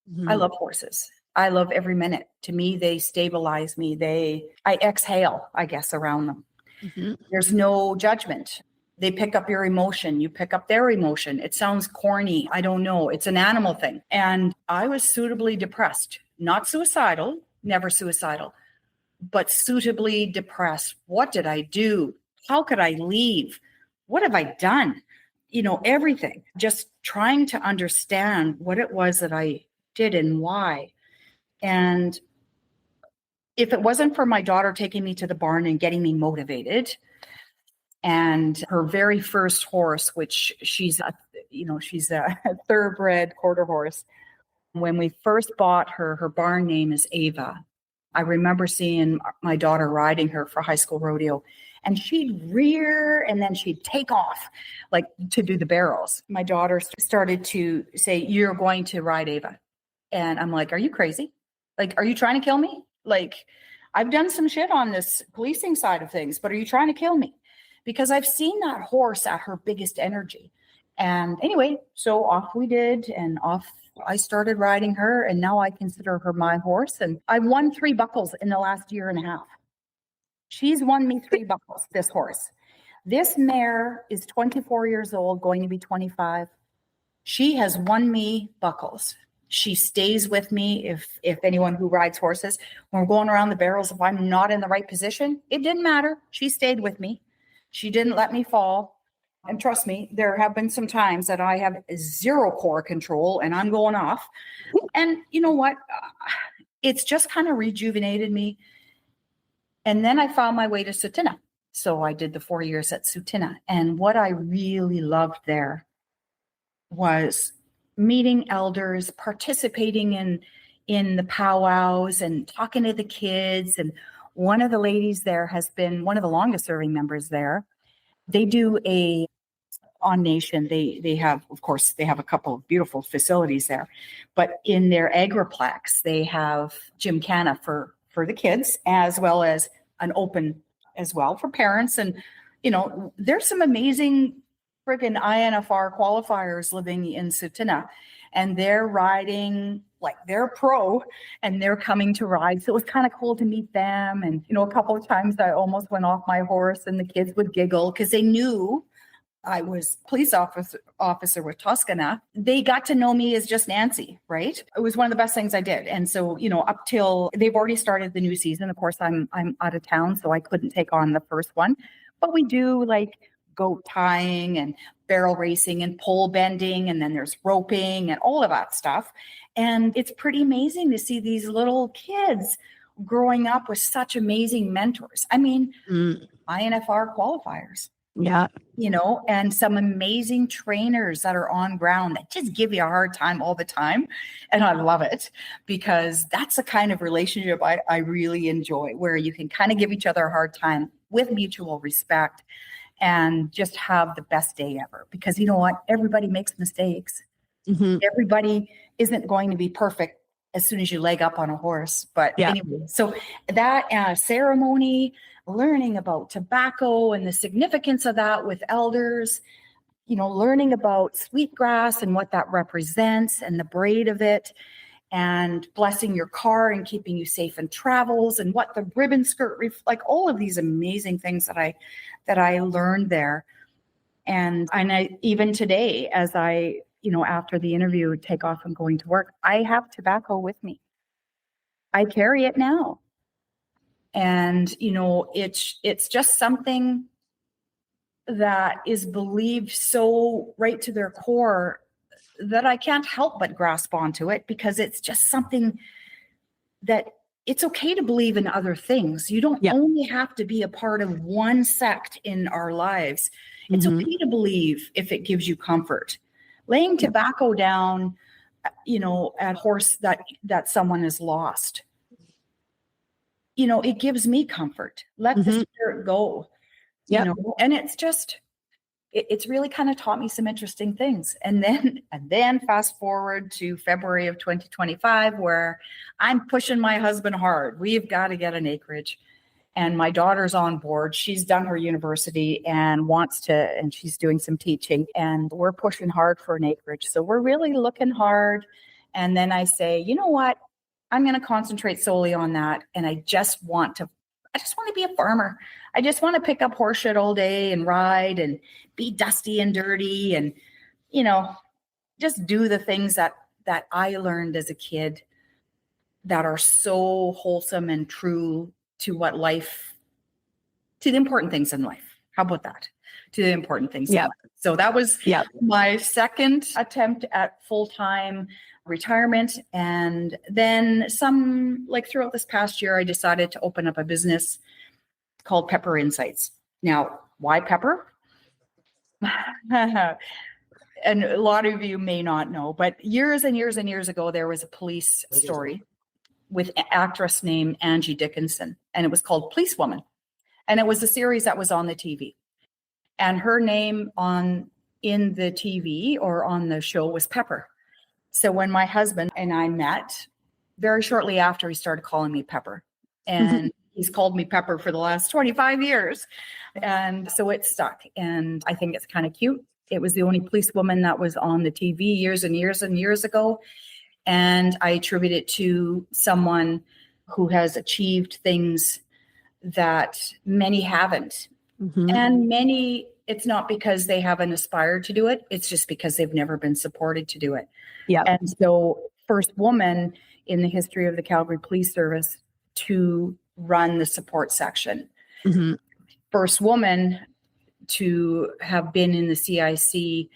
Mm-hmm. I love horses. I love every minute. To me, they stabilize me. I exhale, I guess, around them. Mm-hmm. There's no judgment. They pick up your emotion. You pick up their emotion. It sounds corny. I don't know. It's an animal thing. And I was suitably depressed, not suicidal, never suicidal, but suitably depressed. What did I do? How could I leave? What have I done? Everything. Just trying to understand what it was that I did and why. And if it wasn't for my daughter taking me to the barn and getting me motivated, and her very first horse, which she's a thoroughbred quarter horse. When we first bought her, her barn name is Ava. I remember seeing my daughter riding her for high school rodeo, and she'd rear and then she'd take off like to do the barrels. My daughter started to say, "You're going to ride Ava." And I'm like, "Are you crazy? Like, are you trying to kill me? Like, I've done some shit on this policing side of things, but are you trying to kill me?" Because I've seen that horse at her biggest energy. And anyway, so off we did, and off I started riding her, and now I consider her my horse. And I've won 3 buckles in the last year and a half. She's won me 3 buckles, this horse. This mare is 24 years old, going to be 25. She has won me buckles. She stays with me. If anyone who rides horses, when we're going around the barrels, if I'm not in the right position, it didn't matter. She stayed with me. She didn't let me fall. And trust me, there have been some times that I have 0 core control and I'm going off. And you know what? It's just kind of rejuvenated me. And then I found my way to Tsuu T'ina. So I did the 4 years at Tsuu T'ina. And what I really loved there was meeting elders, participating in the powwows and talking to the kids and One of the ladies there has been one of the longest serving members there. They do on Nation, they have, of course, they have a couple of beautiful facilities there, but in their agriplex, they have gymkhana for the kids, as well as an open as well for parents. And, there's some amazing friggin' INFR qualifiers living in Tsuu T'ina, and they're riding, like they're pro, and they're coming to ride. So it was kind of cool to meet them. And, a couple of times I almost went off my horse and the kids would giggle because they knew I was police officer with Toscana. They got to know me as just Nancy, right? It was one of the best things I did. And so, up till they've already started the new season. Of course, I'm out of town, so I couldn't take on the first one. But we do like goat tying and barrel racing and pole bending, and then there's roping and all of that stuff. And it's pretty amazing to see these little kids growing up with such amazing mentors. I mean, INFR qualifiers. Yeah. And some amazing trainers that are on ground that just give you a hard time all the time. And I love it because that's the kind of relationship I really enjoy, where you can kind of give each other a hard time with mutual respect and just have the best day ever. Because you know what? Everybody makes mistakes. Mm-hmm. Everybody isn't going to be perfect as soon as you leg up on a horse. But anyway, so that ceremony, learning about tobacco and the significance of that with elders, learning about sweetgrass and what that represents and the braid of it, and blessing your car and keeping you safe in travels, and what the ribbon skirt, like all of these amazing things that I learned there. And even today, as I, after the interview, take off and going to work, I have tobacco with me. I carry it now. And, it's just something that is believed so right to their core that I can't help but grasp onto it, because it's just something that it's okay to believe in other things. You don't only have to be a part of one sect in our lives. It's okay to believe if it gives you comfort. Laying tobacco down, at horse that someone has lost. It gives me comfort. Let the spirit go. And it's really kind of taught me some interesting things. And then fast forward to February of 2025, where I'm pushing my husband hard. We've got to get an acreage. And my daughter's on board. She's done her university and and she's doing some teaching, and we're pushing hard for an acreage. So we're really looking hard. And then I say, you know what? I'm going to concentrate solely on that. And I just want to be a farmer. I just want to pick up horse shit all day and ride and be dusty and dirty and, just do the things that I learned as a kid that are so wholesome and true to to the important things in life. How about that? To the important things. Yeah. So that was my second attempt at full-time retirement. And then throughout this past year, I decided to open up a business called Pepper Insights. Now, why pepper? And a lot of you may not know, but years and years and years ago, there was a police story with an actress named Angie Dickinson, and it was called Policewoman. And it was a series that was on the TV. And her name in the TV or on the show was Pepper. So when my husband and I met, very shortly after, he started calling me Pepper. And he's called me Pepper for the last 25 years. And so it stuck. And I think it's kind of cute. It was the only policewoman that was on the TV years and years and years ago. And I attribute it to someone who has achieved things that many haven't. And many, it's not because they haven't aspired to do it. It's just because they've never been supported to do it. Yeah. And so first woman in the history of the Calgary Police Service to run the support section. First woman to have been in the CIC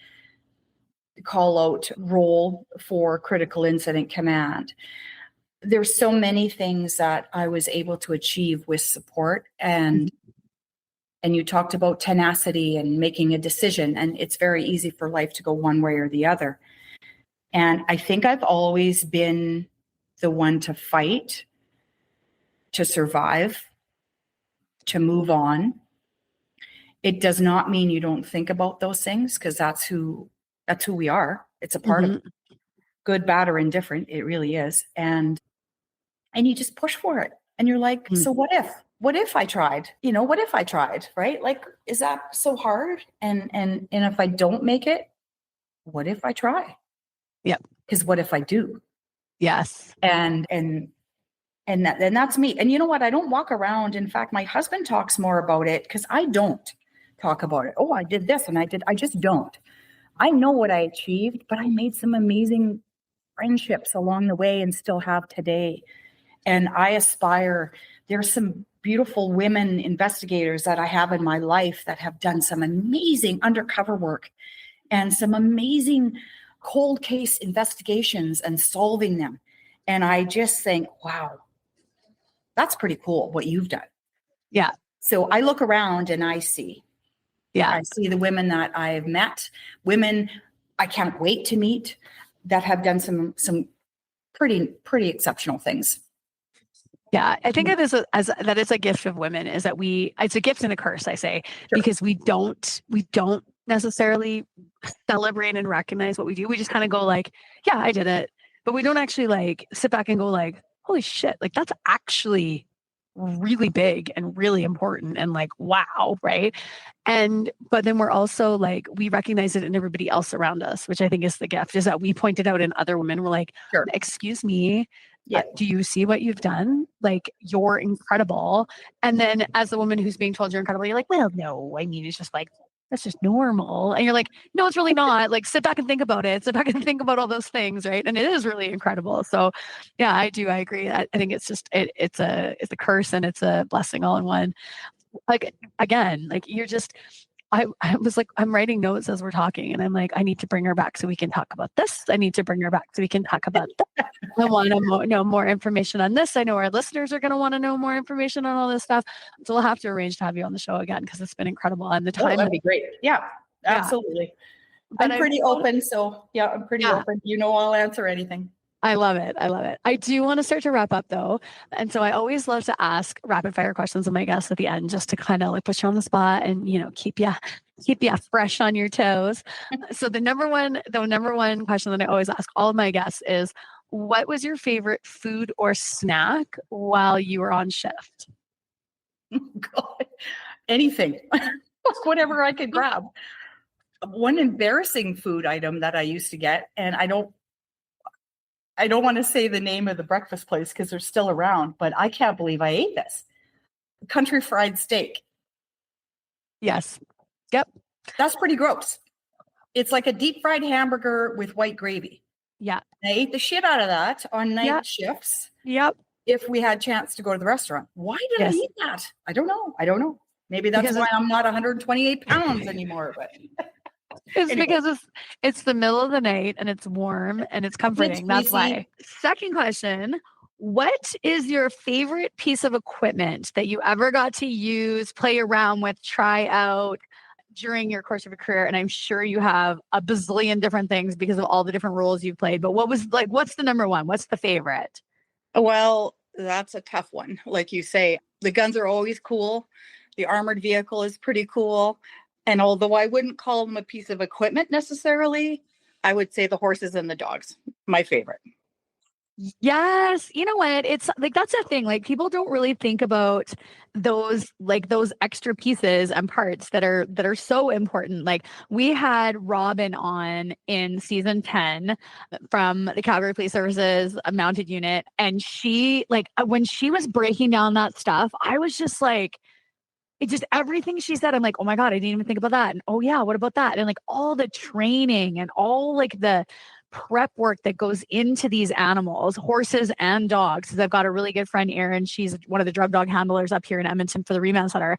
call out role for critical incident command. There's so many things that I was able to achieve with support. And you talked about tenacity and making a decision, and it's very easy for life to go one way or the other. And I think I've always been the one to fight, to survive, to move on. It does not mean you don't think about those things, because that's who we are. It's a part of good, bad, or indifferent. It really is. And you just push for it. And you're like, so what if I tried? What if I tried, right? Like, is that so hard? And if I don't make it, what if I try? Yep. Because what if I do? Yes. And that's me. And you know what? I don't walk around. In fact, my husband talks more about it, because I don't talk about it. Oh, I did this and I just don't. I know what I achieved, but I made some amazing friendships along the way and still have today. And I aspire, there's some beautiful women investigators that I have in my life that have done some amazing undercover work and some amazing cold case investigations and solving them. And I just think, wow, that's pretty cool what you've done. Yeah. So I look around and I see the women that I've met, women I can't wait to meet, that have done some pretty exceptional things. Yeah, I think it is that is a gift of women, is that it's a gift and a curse, I say, because we don't necessarily celebrate and recognize what we do. We just kind of go like, yeah, I did it. But we don't actually like sit back and go like, holy shit, like that's actually really big and really important and like, wow, right? But then we're also like, we recognize it in everybody else around us, which I think is the gift, is that we point it out in other women. We're like, excuse me, do you see what you've done? Like, you're incredible. And then as the woman who's being told you're incredible, you're like, well, no, I mean, it's just like, that's just normal. And you're like, no, it's really not. Like, sit back and think about it. Sit back and think about all those things, right? And it is really incredible. So yeah, I agree. I think it's just, it's a curse and it's a blessing all in one. Like, again, like I was like, I'm writing notes as we're talking, and I'm like, I need to bring her back so we can talk about this. I need to bring her back so we can talk about that. I want to know more information on this. I know our listeners are going to want to know more information on all this stuff. So we'll have to arrange to have you on the show again, because it's been incredible. And the time that'd be great. Yeah, absolutely. But I'm pretty open. So yeah, I'm pretty open. I'll answer anything. I love it. I do want to start to wrap up though. And so I always love to ask rapid fire questions of my guests at the end, just to kind of like put you on the spot and, keep you fresh on your toes. So the number one question that I always ask all of my guests is, what was your favorite food or snack while you were on shift? God, anything, whatever I could grab. One embarrassing food item that I used to get, and I don't want to say the name of the breakfast place because they're still around, but I can't believe I ate this. Country fried steak. Yes. Yep. That's pretty gross. It's like a deep fried hamburger with white gravy. Yeah. I ate the shit out of that on night shifts. Yep. If we had a chance to go to the restaurant. Why did I eat that? I don't know. Maybe that's why I'm not 128 pounds anymore, but it's because it's the middle of the night and it's warm and it's comforting. That's why. Second question, what is your favorite piece of equipment that you ever got to use, play around with, try out during your course of your career? And I'm sure you have a bazillion different things because of all the different roles you've played, but what's the number one? What's the favorite? Well, that's a tough one. Like you say, the guns are always cool. The armored vehicle is pretty cool. And although I wouldn't call them a piece of equipment necessarily, I would say the horses and the dogs, my favorite. Yes. You know what? It's like, that's a thing. Like, people don't really think about those extra pieces and parts that are so important. Like, we had Robin on in season 10 from the Calgary Police Services mounted unit. And she, like, when she was breaking down that stuff, I was just like, it just, everything she said, I'm like, oh my God, I didn't even think about that. And oh yeah, what about that? And like all the training and all like the prep work that goes into these animals, horses and dogs. Because I've got a really good friend, Erin. She's one of the drug dog handlers up here in Edmonton for the Remand Center.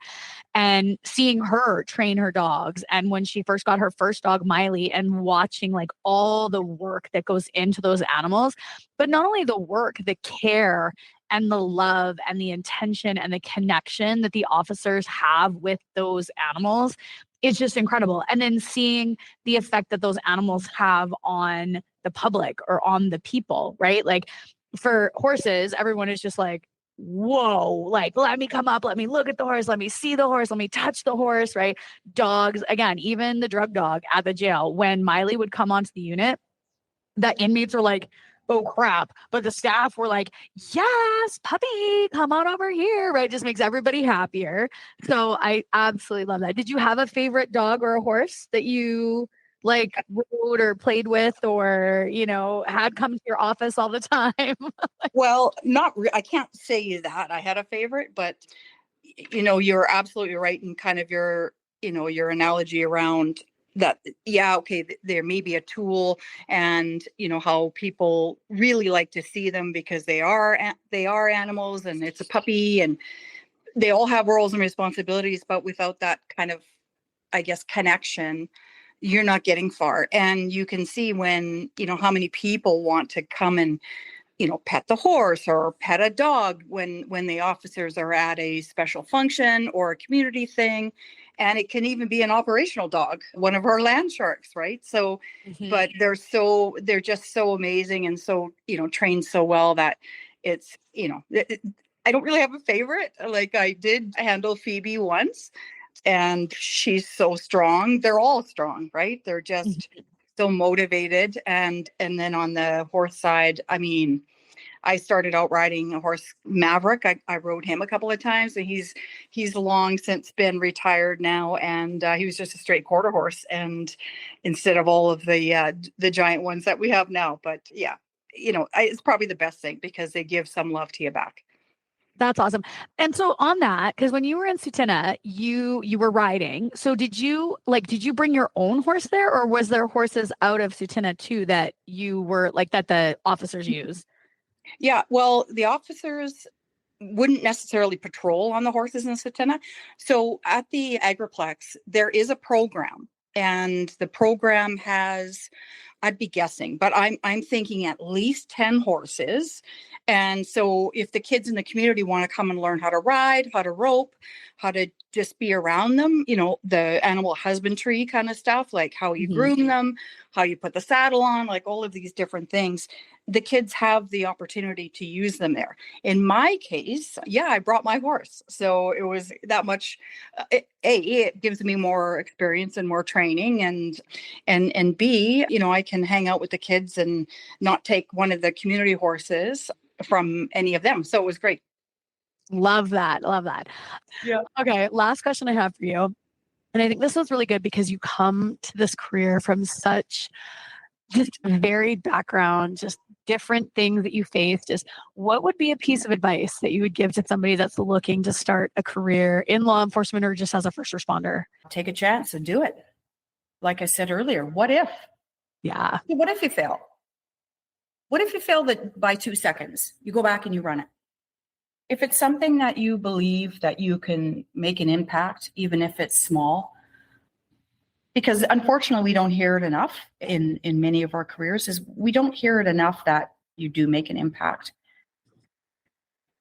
And seeing her train her dogs. And when she first got her first dog, Miley, and watching like all the work that goes into those animals, but not only the work, the care and the love and the intention and the connection that the officers have with those animals is just incredible. And then seeing the effect that those animals have on the public or on the people, right? Like, for horses, everyone is just like, whoa, like, let me come up, let me look at the horse, let me see the horse, let me touch the horse, right? Dogs, again, even the drug dog at the jail, when Miley would come onto the unit, the inmates were like, oh crap. But the staff were like, yes, puppy, come on over here, right? Just makes everybody happier. So I absolutely love that. Did you have a favorite dog or a horse that you like rode or played with, or, had come to your office all the time? Well, I can't say that I had a favorite, but you're absolutely right in kind of your analogy around that. Yeah, okay, there may be a tool, and how people really like to see them because they are animals, and it's a puppy, and they all have roles and responsibilities, but without that kind of, I guess, connection, you're not getting far. And you can see when, how many people want to come and pet the horse or pet a dog when the officers are at a special function or a community thing. And it can even be an operational dog, one of our land sharks, right? So, but they're just so amazing, and so, trained so well that it's, I don't really have a favorite. Like, I did handle Phoebe once, and she's so strong. They're all strong, right? They're just so motivated. And then on the horse side, I mean, I started out riding a horse, Maverick. I rode him a couple of times, and he's long since been retired now. And he was just a straight quarter horse, and instead of all of the giant ones that we have now. But yeah, it's probably the best thing because they give some love to you back. That's awesome. And so on that, because when you were in Tsuu T'ina, you were riding. So did you bring your own horse there, or was there horses out of Tsuu T'ina too that you were like that the officers use? Yeah, well, the officers wouldn't necessarily patrol on the horses in Tsuu T'ina. So at the Agriplex, there is a program, and the program has, I'd be guessing, but I'm thinking at least 10 horses. And so if the kids in the community want to come and learn how to ride, how to rope, how to just be around them, the animal husbandry kind of stuff, like how you groom them, how you put the saddle on, like all of these different things, the kids have the opportunity to use them there. In my case, yeah, I brought my horse. So it was that much, it gives me more experience and more training, and B, I can hang out with the kids and not take one of the community horses from any of them. So it was great. Love that. Love that. Yeah. Okay. Last question I have for you. And I think this was really good because you come to this career from such just varied background, just different things that you faced. Just what would be a piece of advice that you would give to somebody that's looking to start a career in law enforcement or just as a first responder? Take a chance and do it. Like I said earlier, what if? Yeah. What if you fail? What if you fail by 2 seconds? You go back and you run it. If it's something that you believe that you can make an impact, even if it's small, because unfortunately we don't hear it enough in many of our careers, is we don't hear it enough that you do make an impact.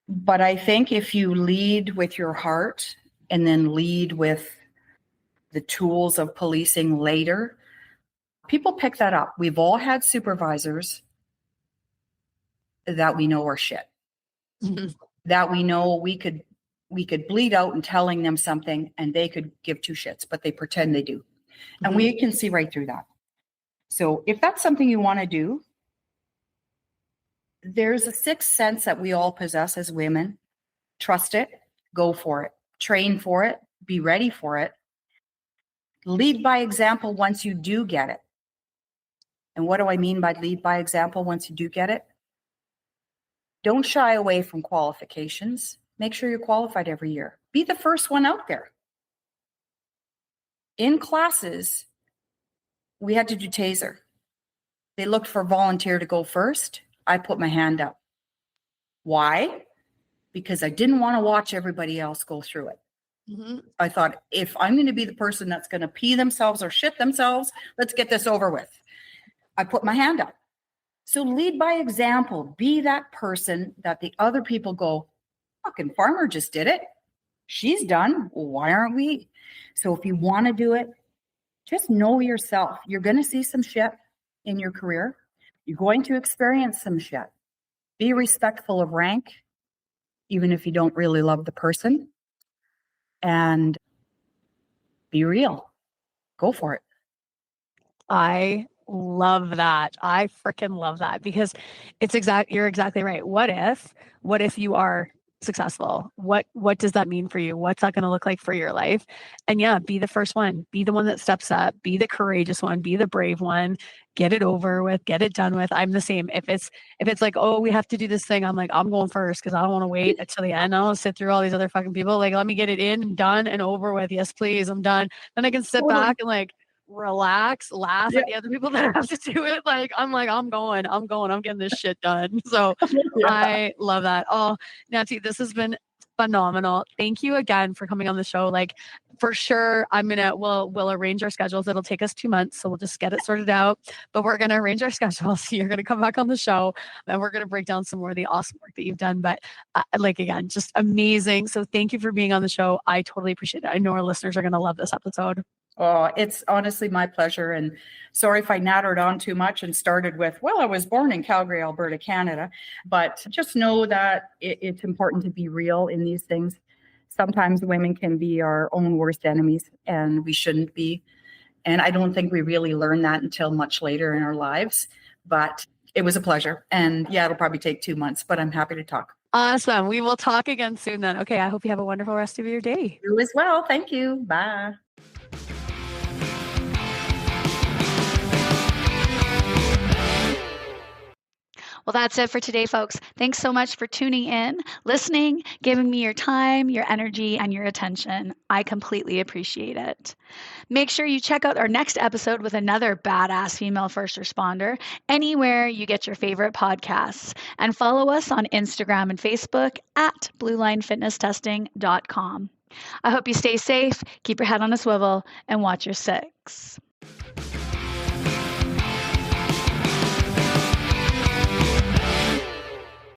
But I think if you lead with your heart and then lead with the tools of policing later, people pick that up. We've all had supervisors that we know are shit. That we know we could bleed out in telling them something and they could give two shits, but they pretend they do. And we can see right through that. So if that's something you want to do, there's a sixth sense that we all possess as women. Trust it, go for it, train for it, be ready for it. Lead by example once you do get it. And what do I mean by lead by example once you do get it? Don't shy away from qualifications. Make sure you're qualified every year. Be the first one out there. In classes, we had to do taser. They looked for a volunteer to go first. I put my hand up. Why? Because I didn't want to watch everybody else go through it. I thought, if I'm going to be the person that's going to pee themselves or shit themselves, let's get this over with. I put my hand up. So lead by example. Be that person that the other people go, fucking farmer just did it. She's done. Why aren't we? So if you want to do it, just know yourself. You're going to see some shit in your career. You're going to experience some shit. Be respectful of rank. even if you don't really love the person, and be real. Go for it. I love that. I freaking love that because you're exactly right. What if you are successful? What does that mean for you? What's that going to look like for your life? And yeah, be the first one, be the one that steps up, be the courageous one, be the brave one, get it over with, get it done with. I'm the same. If it's like, oh, we have to do this thing, I'm like, I'm going first because I don't want to wait until the end. I don't want to sit through all these other fucking people. Like, let me get it in, done, and over with. Yes, please. I'm done. Then I can sit back and like relax, laugh at the other people that have to do it. I'm going, I'm getting this shit done. So I love that. Oh, Nancy, this has been phenomenal. Thank you again for coming on the show. Like, for sure, we'll arrange our schedules. It'll take us 2 months, so we'll just get it sorted out. But we're gonna arrange our schedules. You're gonna come back on the show, and we're gonna break down some more of the awesome work that you've done. But again, just amazing. So thank you for being on the show. I totally appreciate it. I know our listeners are gonna love this episode. Oh, it's honestly my pleasure. And sorry if I nattered on too much and started with, well, I was born in Calgary, Alberta, Canada. But just know that it's important to be real in these things. Sometimes women can be our own worst enemies, and we shouldn't be. And I don't think we really learn that until much later in our lives. But it was a pleasure. And yeah, it'll probably take 2 months, but I'm happy to talk. Awesome. We will talk again soon then. Okay. I hope you have a wonderful rest of your day. You as well. Thank you. Bye. Well, that's it for today, folks. Thanks so much for tuning in, listening, giving me your time, your energy, and your attention. I completely appreciate it. Make sure you check out our next episode with another badass female first responder anywhere you get your favorite podcasts. And follow us on Instagram and Facebook at bluelinefitnesstesting.com. I hope you stay safe, keep your head on a swivel, and watch your six.